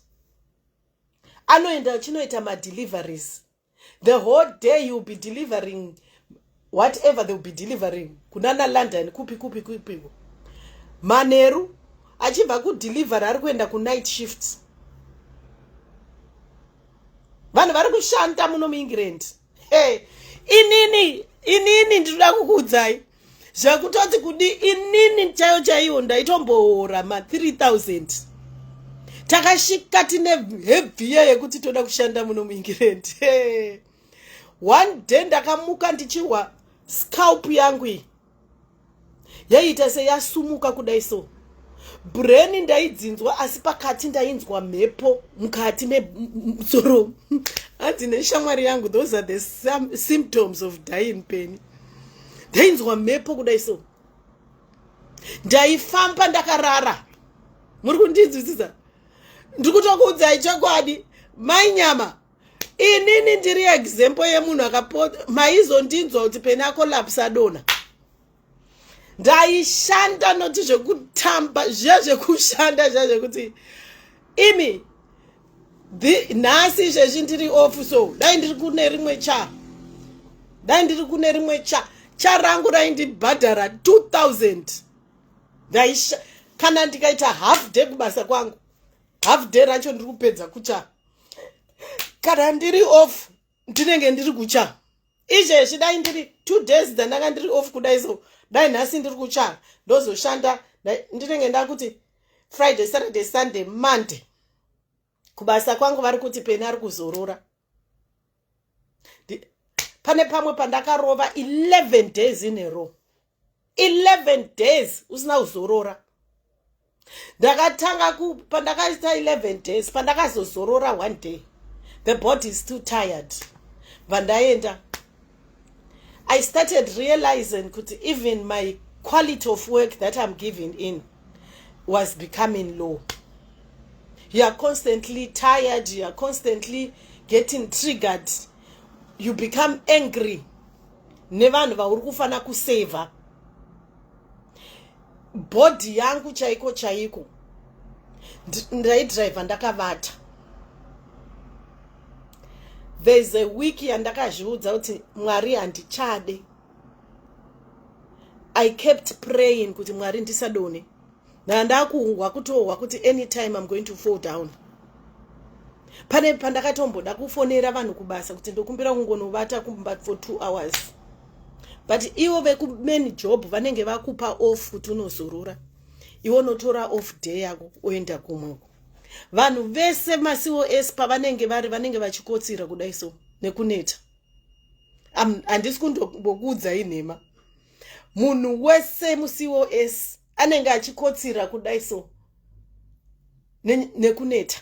Anoenda achinoita ma deliveries. The whole day you'll be delivering whatever they'll be delivering. Kunana London kupi. Maneru achibva kudeliver ari kuenda ku night shift. Vanhu vari kushanda muno mu England. Hey, inini ndinoda kukuudzai. Zvakutoti kudi inini chaiyo ndaitomboora ma 3,000. Takashika tine hebhiya yekuti toda kushanda muno mu England. Hey. One day ndakamuka ndichiwa scalp yangu iyi yaita se yasumuka kudai so. Brain ndaidzinzwa asi pakati ndainzwa mhepo mukati memusoro. Ati neshamwari yangu, those are the symptoms of dying pain. Ndainzwa mhepo kudai so. ndaifamba ndakarara. Muri kundinzwisisa? Ndikutokuudzai chokwadi, mai nyama. Inini ndiri example yemunhu akapota maizondinzwa kuti pena collapse dona. Ndaishanda noti zvekutamba zviya zvekushanda zviya zvekuti imi nhasi izvezvi ndiri off, so dai ndiri kune rimwe cha rangu raindibhadhara 2000. Kana ndikaita half day kubasa kwangu, half day racho ndiri kupedza kucha. Kana ndiri off ndinenge ndiri kucha. Izvezvi dai ndiri 2 days dzandanga ndiri off kudai, so dai nhasi ndiri kucha ndozoshanda ndinenge ndakuti Friday, Saturday, Sunday, Monday kubasa kwangu vari kuti pena ari kuzorora. Pane pamwe pandakarova 11 days in a row. 11 days usina kuzorora. Ndakatanga pandakaita 11 days, pandakazozorora 1 day. The body is too tired. Vandaenda. I started realizing that even my quality of work that I'm giving in was becoming low. You are constantly tired. You are constantly getting triggered. You become angry. Nevanhu vauri kufana kuseva. Body yangu chaiko. Ndaidrive ndakavata. There's a week yandakazviudza kuti Mwari handichade. I kept praying kuti Mwari ndisadone. Ndakuungwa kutohwa kuti anytime I'm going to fall down. Pane pandakatomboda kufonera vanhu kubasa kuti ndokumbira kungonovata kumba for 2 hours. But ivo veku-main job vanenge vakupa off kuti unozorora. Ivo notora off day yako oenda kumweko. Vanhu vese ma-COS pavanenge vanenge vachikotsira kudai so nekuneta. Handisi kundokuudzai nhema. Munhu wese mu-COS anenge achikotsira kudai so nekuneta.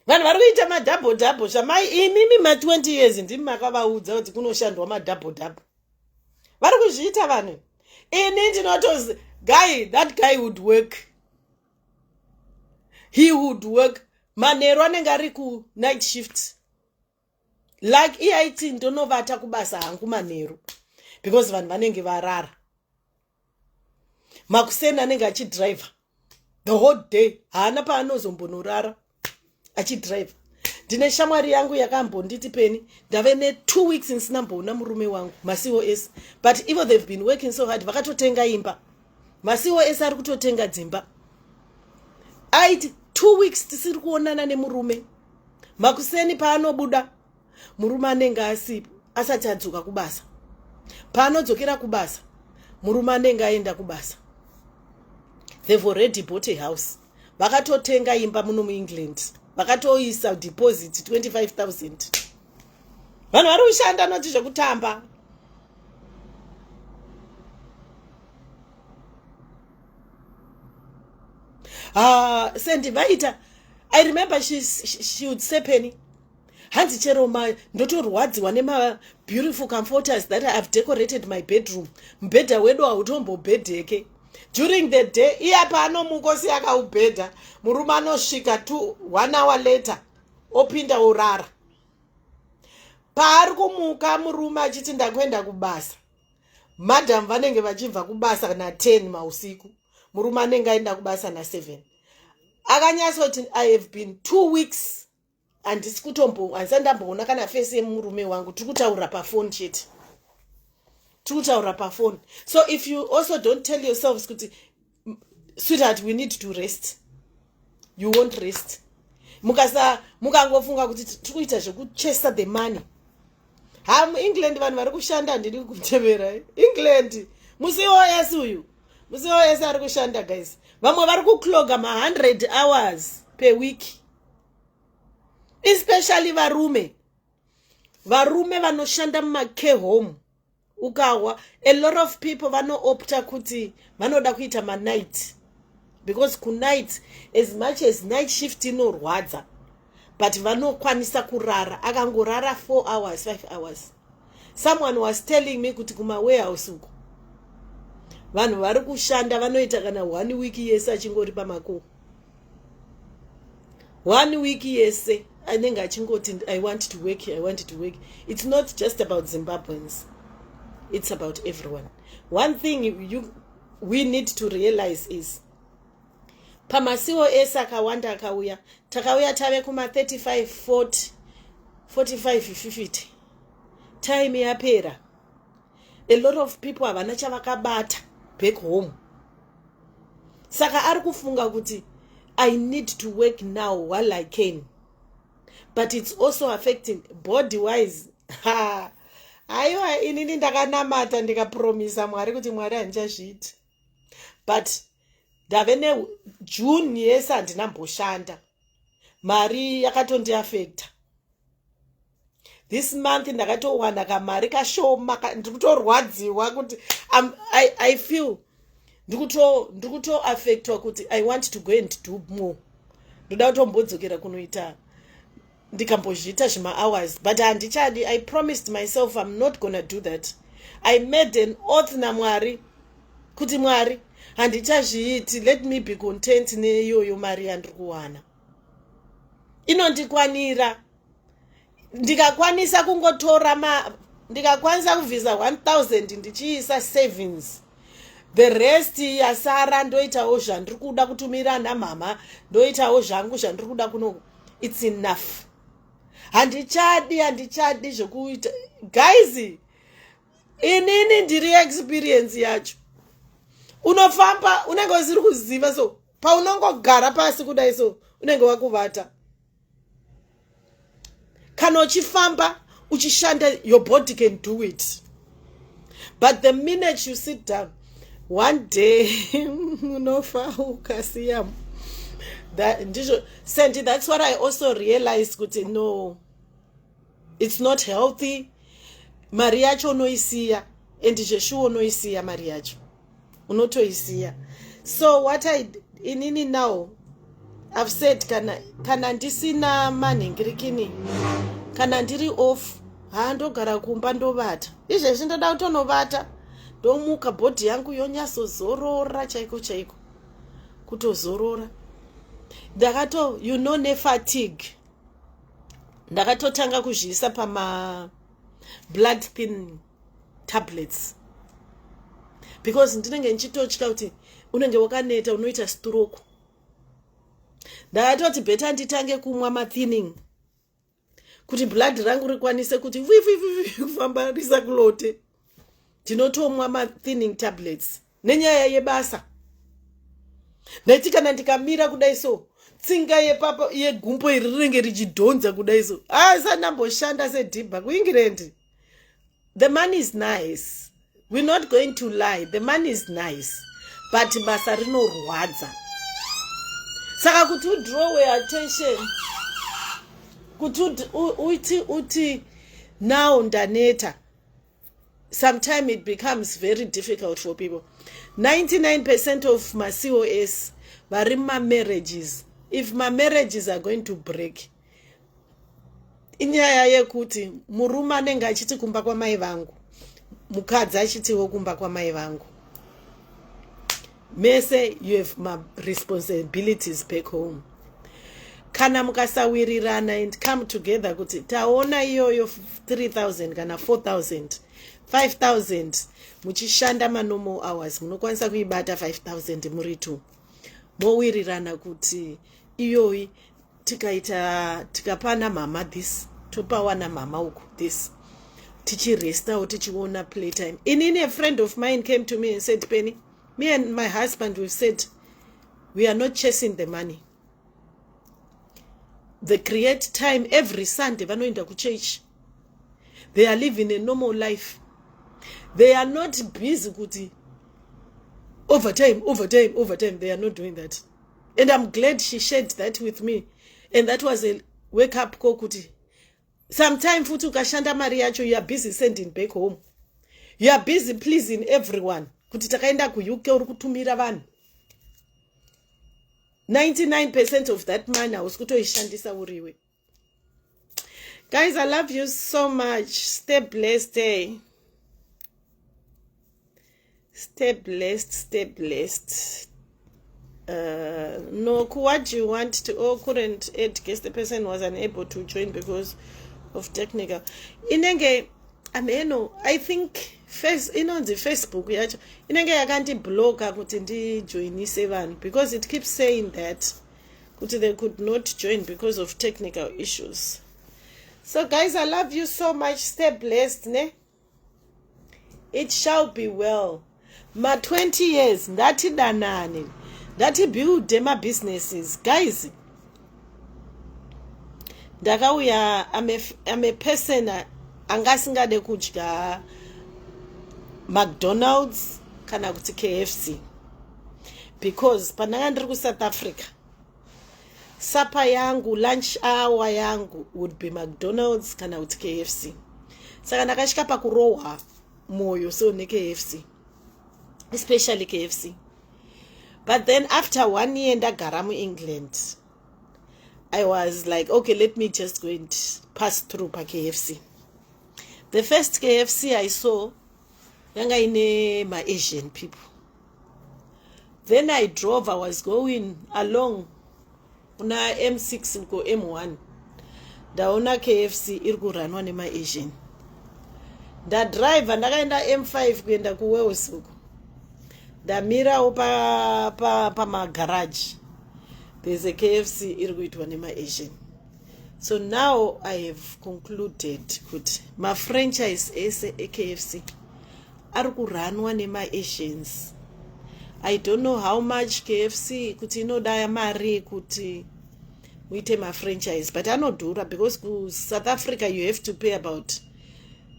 Vanhu vari kuita madhabho zvamai imimi ma-20 years ndimi makavaudza kuti kunoshandwa madhabho. Vari kuzviita vanhu. Ini ndinotozi that guy would work. He would work. Manero anenge ari ku night shift. Like EIT ndonovata kubasa hangu manero. Because vanhu vanenge varara. Makuseni anenge achidriver. The whole day. Haana paanozombonorara. Achidriver. Ndine shamwari yangu yakambonditi peni. Ndave ne 2 weeks nsina mbona murume wangu. Ma-COS. But even they've been working so hard. Vakatotenga imba. Ma-COS ari kutotenga dzimba. Aiti 2 weeks tisiri kuonana nemurume. Makuseni paanobuda murume anenge asipo asati adzoka kubasa. Paanodzokera kubasa murume anenge aenda kubasa. They've already bought a house. Vakatotenga imba muno muEngland. Vakatoisa deposit 25,000. Vanhu vari kushanda noti zvekutamba. Sendivaita. I remember she would say Penny. Hanzi chero ndotorwadziwa nema beautiful comforters that I have decorated my bedroom. Mbedha wedu hautombobhedheke. During the day, iya pano mukosi akaubhedha. Murume anosvika 1 hour later. Opinda urara. Paari kumuka murume achiti ndakwenda kubasa. Madam vanenge vachibva kubasa na 10 mausiku. Murume anenge aenda kubasa na 7. Akanyasoti I have been 2 weeks and handisandamboona kana face yemurume wangu. Tikutaura pafone chete. Tikutaura pafone. So if you also don't tell yourselves kuti sweetheart we need to rest, you won't rest. Mukangofunga kuti tikuita zvekuchase the money. England vanhu vari kushanda ndiri kutevera. England muCOS uyu. muCOS ari kushanda guys. Vamwe vari kukloga 100 hours per week. Especially varume vanoshanda mumacare home. Ukawa a lot of people vanoopta kuti vanoda kuita night, because night as much as night shift inorwadza but vanokwanisa kurara. Akangorara 4 hours 5 hours. Someone was telling me kuti kuma warehouse uko vanhu vari kushanda vanoita kana 1 week yese achingori pamako 1 week yese anenge achingoti I want to work, I want to work. It's not just about Zimbabweans, it's about everyone. One thing we need to realize is pamasiwo ese akawanda akauya takauya tave kuma 35 40 45 50 time yapera. A lot of people havana chavakabata back home, saka ari kufunga kuti I need to work now while I can, but it's also affecting body wise. Aiwa inini ndakanamata ndikapromisa Mwari kuti Mwari handichazviiti, but ndave neJune yese handinamboshanda, mari yakatondiafecta. This month ndakatowana kamari kashoma, ndikutorwadziwa kuti I feel ndikuto affectwa kuti I want to go and do more. Ndoda kutombodzokera kunoita ndikambozviita zvima hours, but handichadi. I promised myself I'm not gonna do that. I made an oath naMwari kuti Mwari handichazviiti, let me be content neyoyo mari yandiri kuwana inondikwanira. Ndikakwanisa kungotora ndikakwanisa kuvhisa 1000 ndichiisa savings, the rest yasara ndoitawo zvandiri kuda kutumira namama, ndoitawo zvangu zvandiri kuda kuno. It's enough. Handichadi zvokuita. Guys, inini ndiri experience yacho. Unofamba unenge usiri kuziva, so paunongogara pasi kudai so unenge wakuvata. Kana uchifamba uchishanda, your body can do it, but the minute you sit down one day unofa ukasiya. That's what I also realized, kuti no, it's not healthy. Mari yacho unoisiya, and Jeshuwa unoisiya mari yacho unotoisiya. So what inini now I've said, kana ndisina manhingirikini, kana ndiri off, handogara kumba ndovata. Izvezvi ndoda kutonovata, ndomuka bhodhi yangu yonyasozorora chaiko kutozorora. Ndakato nefatigue, ndakatotanga kuzviisa pama blood thin tablets, because ndinenge nchitotya kuti unenge wakaneta unoita stroke. Ndakatoti beta nditange kumwa mathinning kuti blood rangu rikwanise kuti kufamba risakulote. Ndinotomwa mathinning tablets nenyaya yebasa. Ndaiti kana ndikamira kudai so tsinga yepapa yegumbo iri rinenge richidhonza kudai so, sanamboshanda sedhibha kuEngland. The money is nice, we're not going to lie, the money is nice, but basa rinorwadza. Saka kuti draw attention, kuti uti now ndaneta, sometimes it becomes very difficult for people. 99% of my COS vari marriages. If my marriages are going to break, inyaya yekuti murume anenge achiti kumba kwamai vangu, mukadzi achitiwo kumba kwamai vangu. Mese you have my responsibilities back home. Kana mukasawirirana and come together kuti taona iyoyo 3000 kana 4000 5000 muchishanda normal hours, munokwanisa kuibata 5000 muri 2. Mowirirana kuti iyoyi tikapana mama this, topawana mama uku this, tichirestawo tichiona playtime. A friend of mine came to me and said, Penny, me and my husband, we said we are not chasing the money. They create time every Sunday, vanoenda kuchurch. They are living a normal life. They are not busy kuti overtime. They are not doing that. And I'm glad she shared that with me. And that was a wake up call kuti sometime futhi ukashanda mari yacho, you are busy sending back home. You are busy pleasing everyone. Kuti takaenda kuUK uri kutumira vanhu. 99% of that money was kutoishandisa uriwe. Guys, I love you so much. Stay blessed. Stay blessed, stay blessed. No, what do you want to? Oh, couldn't add guess the person was unable to join because of technical. Inenge, I think first, the Facebook yacho. Inenge yakanti block akuti ndi join 7 because it keeps saying that kuti they could not join because of technical issues. So guys, I love you so much. Stay blessed, ne? It shall be well. Ma 20 years, ndati danani. Ndati build my businesses. Guys, ndakauya I'm a person angasingade kudya McDonald's kana kuti KFC. Because pananga ndiri ku South Africa, supper yangu, lunch hour yangu would be McDonald's kana kuti KFC. Saka ndakashika pakurohwa moyo so ne KFC. Especially KFC. But then after 1 year ndagara mu England, I was like, okay, let me just go and pass through pa KFC. The first KFC I saw, yanga ine my Asian people. Then I drove, I was going along una M6 go M1. Daona KFC irikuranwa ne my Asian. Da driver ndakaenda M5 kuenda ku Wales uko. Damira pa ma garage. There's a KFC irikuitwa ne my Asian. So now I have concluded that my franchise is a KFC arikuranwa ne my Asians. I don't know how much KFC kuti inodaya mari kuti muite my franchise, but anodhura because ku South Africa you have to pay about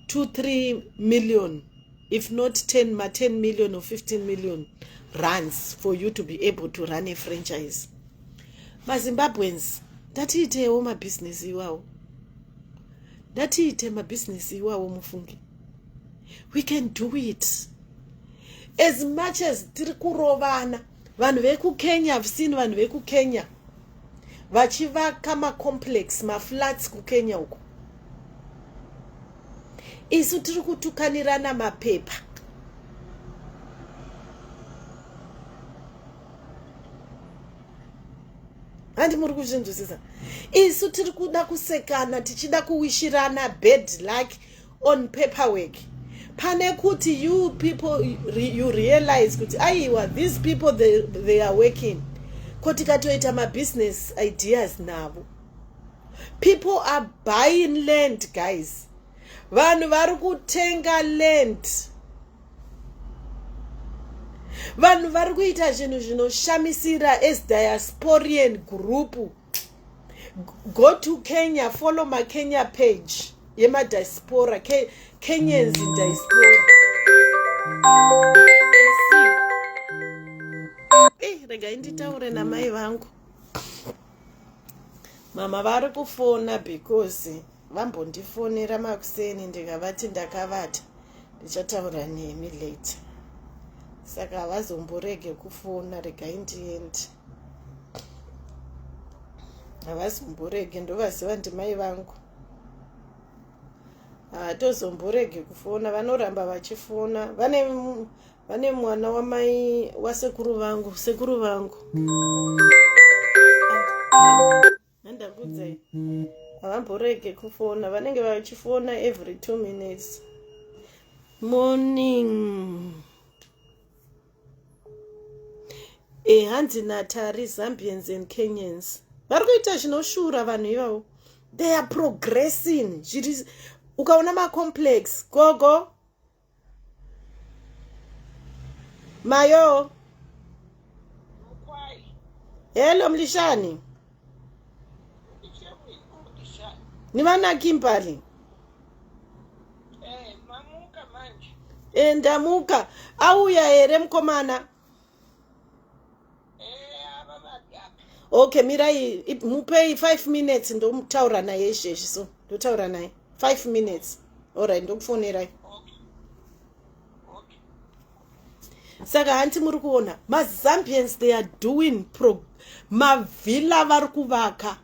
2-3 million, if not 10 million or 15 million rands for you to be able to run a franchise. Ma Zimbabweans, ndatiitewo ma business iwawo. Ndatiite ma business iwawo mufungi. We can do it. As much as tiri kurovana, vanhu veku Kenya, I've seen vanhu veku Kenya vachivaka ma complex, ma flats ku Kenya uko. Isu tiri kutukanirana mapepa. Andi muri kuzvinzwisisa. Isu tiri kuda kusekana tichida kuwishirana bad luck on paperwork. Pane kuti you people you realize kuti aiwa these people they are working. Koti katoita ma business ideas navo. People are buying land, guys. Vanhu vari kutenga land. Vanhu vari kuita zvinhu zvinoshamisira as diasporian group. Go to Kenya, follow my Kenya page. Yema diaspora, Kenyans in diaspora. Rega inditaure na mai vangu. Mama vari kufona because vambondifonera makuseni ndikavati ndakavata ndichataura nemi later. Saka havazomborege kufona, rega indiende. Havazomborege, ndovaziva ndimai vangu. Tozomborege kufona, vanoramba vachifona. Vane mwana wamai wasekuru vangu. Nandakudzai. Havamborege kufona, vanenge vachifona every 2 minutes. Morning. Hanzi Natari, Zambians and Kenyans. Vari kuita zvinoshura vanhu ivavo. They are progressing. Ukaona ma complex. Gogo. Mayo. Hello Mlishani. Nimana Kimpali. Mamuka manje. Ndamuka. Auya here mkomana. Okay, Mirai, mupe 5 minutes ndo mtaura naye sheshe so. Ndotaura naye 5 minutes. Alright, ndokufonera. Okay. Saka hanti muri kuona ma Zambians they are doing ma villa vari kuvaka.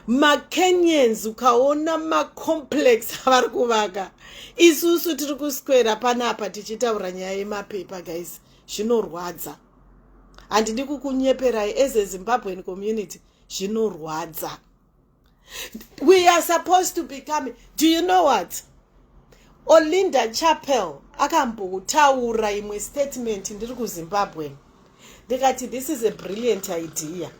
Ma-Kenyans ukaona ma-complex avari kuvaka. Isusu tiri kuswera panapa tichitaura nyaya yemapepa guys. Zvinorwadza. Handidi kukunyeperai as a Zimbabwean community. Zvinorwadza. We are supposed to become, do you know what? Olinda Chapel akambotaura imwe statement ndiri kuZimbabwe. Ndikati this is a brilliant idea.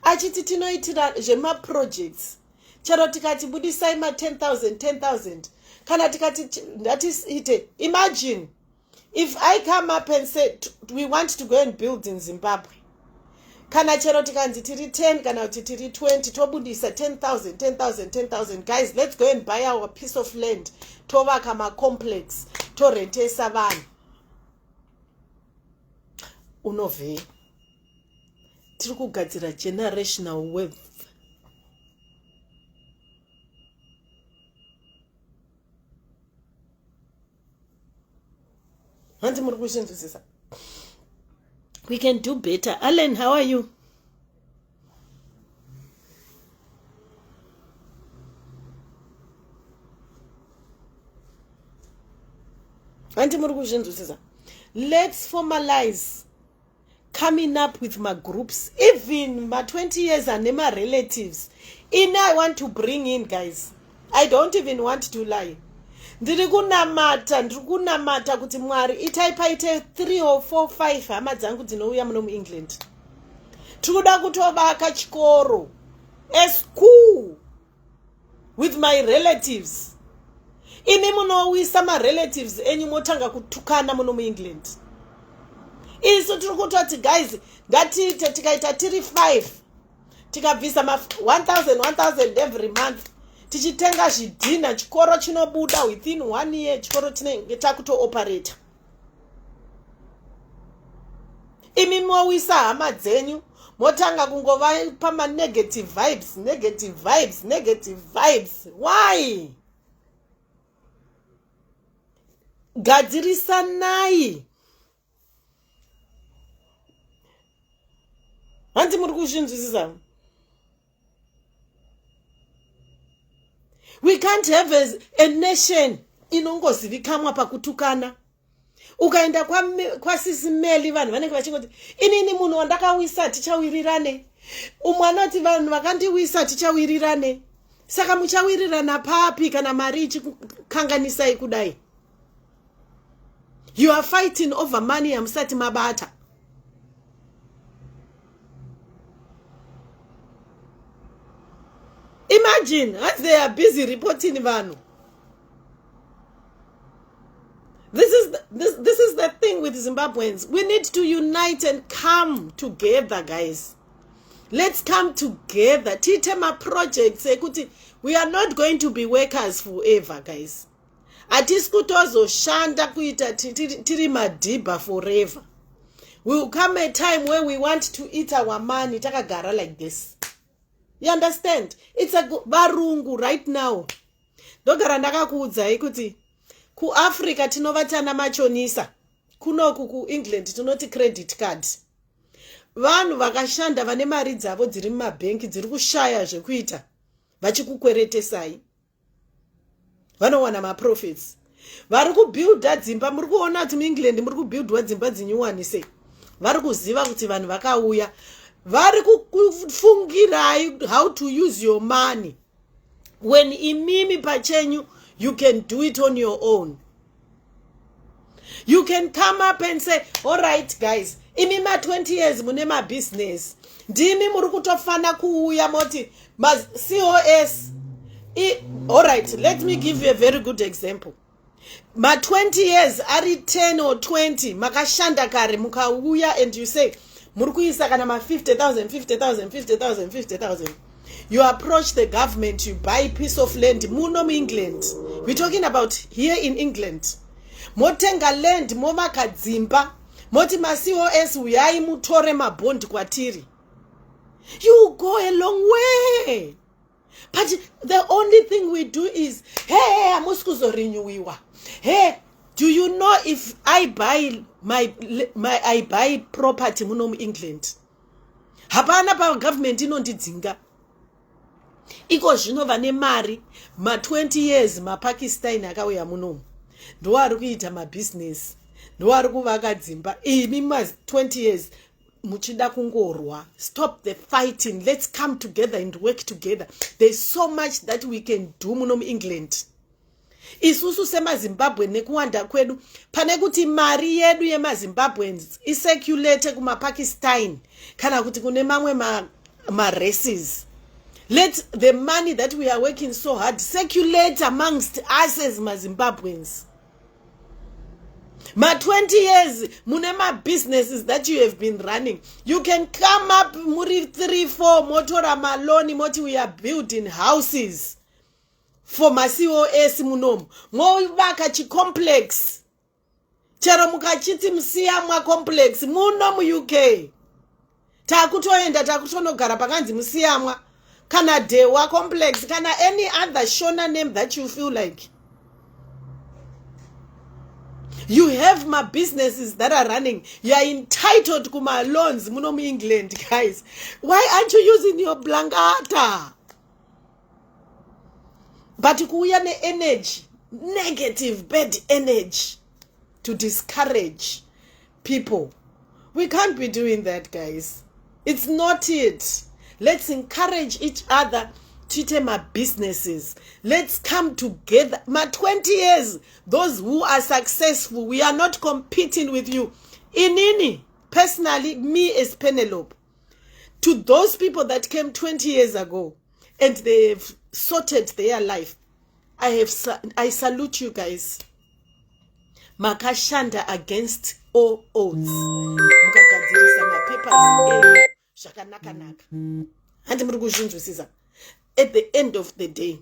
Achiti tinoitira zvema projects. Chero tikati budisai ma 10,000. Kana tikati that is it. Imagine if I come up and say we want to go and build in Zimbabwe. Kana chero tikanzi tiri 10 kana kuti tiri 20 tobudisa 10,000 guys, let's go and buy our piece of land tovaka ma complex torentesa vanhu. Unove tiri kugadzira generational wealth. Hanti muri kushinzwisisa. We can do better. Alan, how are you? Let's formalize coming up with my groups, even my 20 years and my relatives. I want to bring in, guys. I don't even want to lie. Ndiri kunamata kuti Mwari itaipaite 3 or 4 5 hama dzangu dzinouya muno muEngland. Tikuda kutovaka chikoro, a school with my relatives. Imi munowisa ma relatives enyu motanga kutukana muno muEngland. Isu tiri kutoti guys, ngatiite tikaita tiri 5 tikabvisa ma 1,000 every month. Tichitenga zvidhina chikoro chinobuda within 1 year, chikoro chinenge chakuto operate. Imi mowisa hama dzenyu motanga kungova pama negative vibes. Why? Gadzirisanai. Hanti muri kuzvinzwisisa. We can't have a nation inongozivikamwa pakutukana. Ukaenda kwa sisi meli vanhu vanenge vachingoti inini munhu wandakawisa tichawirirane. Umwanoti vanhu vakandiwisa tichawirirane. Saka muchawirirana papi kana mari ichikanganisai kudai. You are fighting over money amsati mabata. Imagine as they are busy reporting Vanu. This is the thing with Zimbabweans. We need to unite and come together, guys. Let's come together. Titema project sekuti we are not going to be workers forever, guys. Atiskutozo shanda kuita tiri madiba forever. Will come a time where we want to eat our money takagara like this. You understand? It's a varungu right now. Dogara ndakakuudza ikuti ku Africa tinovatana machonisa. Kunoku ku England tinoti credit card. Vanhu vakashanda vane mari dzavo dziri mumabhenki dziri kushaya zvekuita. Vachikukweretesai. Vanowana ma profits. Vari kubuilda dzimba, muri kuona kuti muEngland muri kubuildwa dzimba dzinyuwanise. Vari kuziva kuti vanhu vakauya. Vari kufungirai how to use your money. When imimi pachenyu, you can do it on your own. You can come up and say, all right, guys, imima 20 years munema business. Ndimi muri kutofana kuuya moti ma COS. All right, let me give you a very good example. Ma 20 years ari 10 or 20 makashanda kare mukauya and you say Murkuisa kana ma 50,000. You approach the government, you buy a piece of land, muno England. We're talking about here in England. Motenga land, moma kadzimba, moti ma COS uyai mutore ma bond kwatiri. You go a long way. But the only thing we do is, hey, amuskuzo renewal. Hey, do you know if I buy I buy property muno England? Hapana pa government inondidzinga. iko zvino vane mari ma-20 years mapakistani akauya munomu ndoari kuita mabusiness, ndoari kuvaka dzimba. Imi ma-20 years muchida kungorwa. Stop the fighting. Let's come together and work together. There's so much that we can do muno muEngland. Isusu semazimbabwe nekuwanda kwedu pane kuti mari yedu yemazimbabweans isecurate kumapakistani kana kuti kune mamwe ma-races. Let the money that we are working so hard circulate amongst us as Zimbabweans. Ma 20 years, munema businesses that you have been running. You can come up muri 3-4 motora maloni moti we are building houses for ma COS munomu. Mo vaka chi complex. Chero mukachiti msiyamwa complex muno mu UK. Takutoenda takutonogara pakanzi msiyamwa. Kana Dewa complex, kana any other Shona name that you feel like. You have my businesses that are running. You are entitled to my loans, muno mu England, guys. Why aren't you using your blankata? But kuya ne energy, negative, bad energy to discourage people. We can't be doing that, guys. It's not it. Let's encourage each other to take my businesses. Let's come together. My 20 years, those who are successful, we are not competing with you. Inini, personally, me as Penelope, to those people that came 20 years ago and they've sorted their life, I salute you guys. Makashanda against all odds. Mukagadzirisa mapapers shakanaka-naka. And at the end of the day,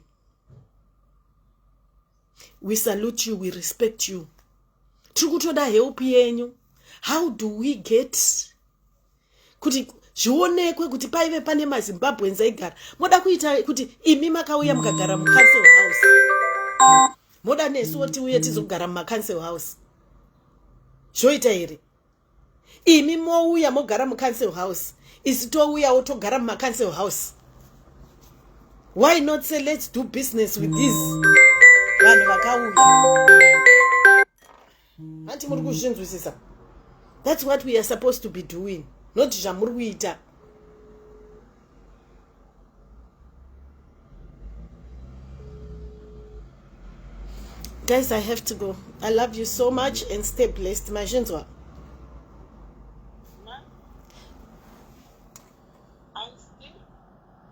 we salute you, we respect you. Trukutoda help yenyu. How do we get kuti zvionekwe kuti paive pane maZimbabweans aigara? Moda kuita kuti imi makauya mukagara mu-council house. Moda nesu oti uye tizogara mu-council house. Zvoita here. Imi mouya mogara mu-council house. Isi touya otogara mu-council house. Why not say let's do business with these vanhu vakauya? Anti muri kuzvinzwisisa? That's what we are supposed to be doing, not zvamuri kuita. Guys, I have to go. I love you so much and stay blessed. Mazhinzwa.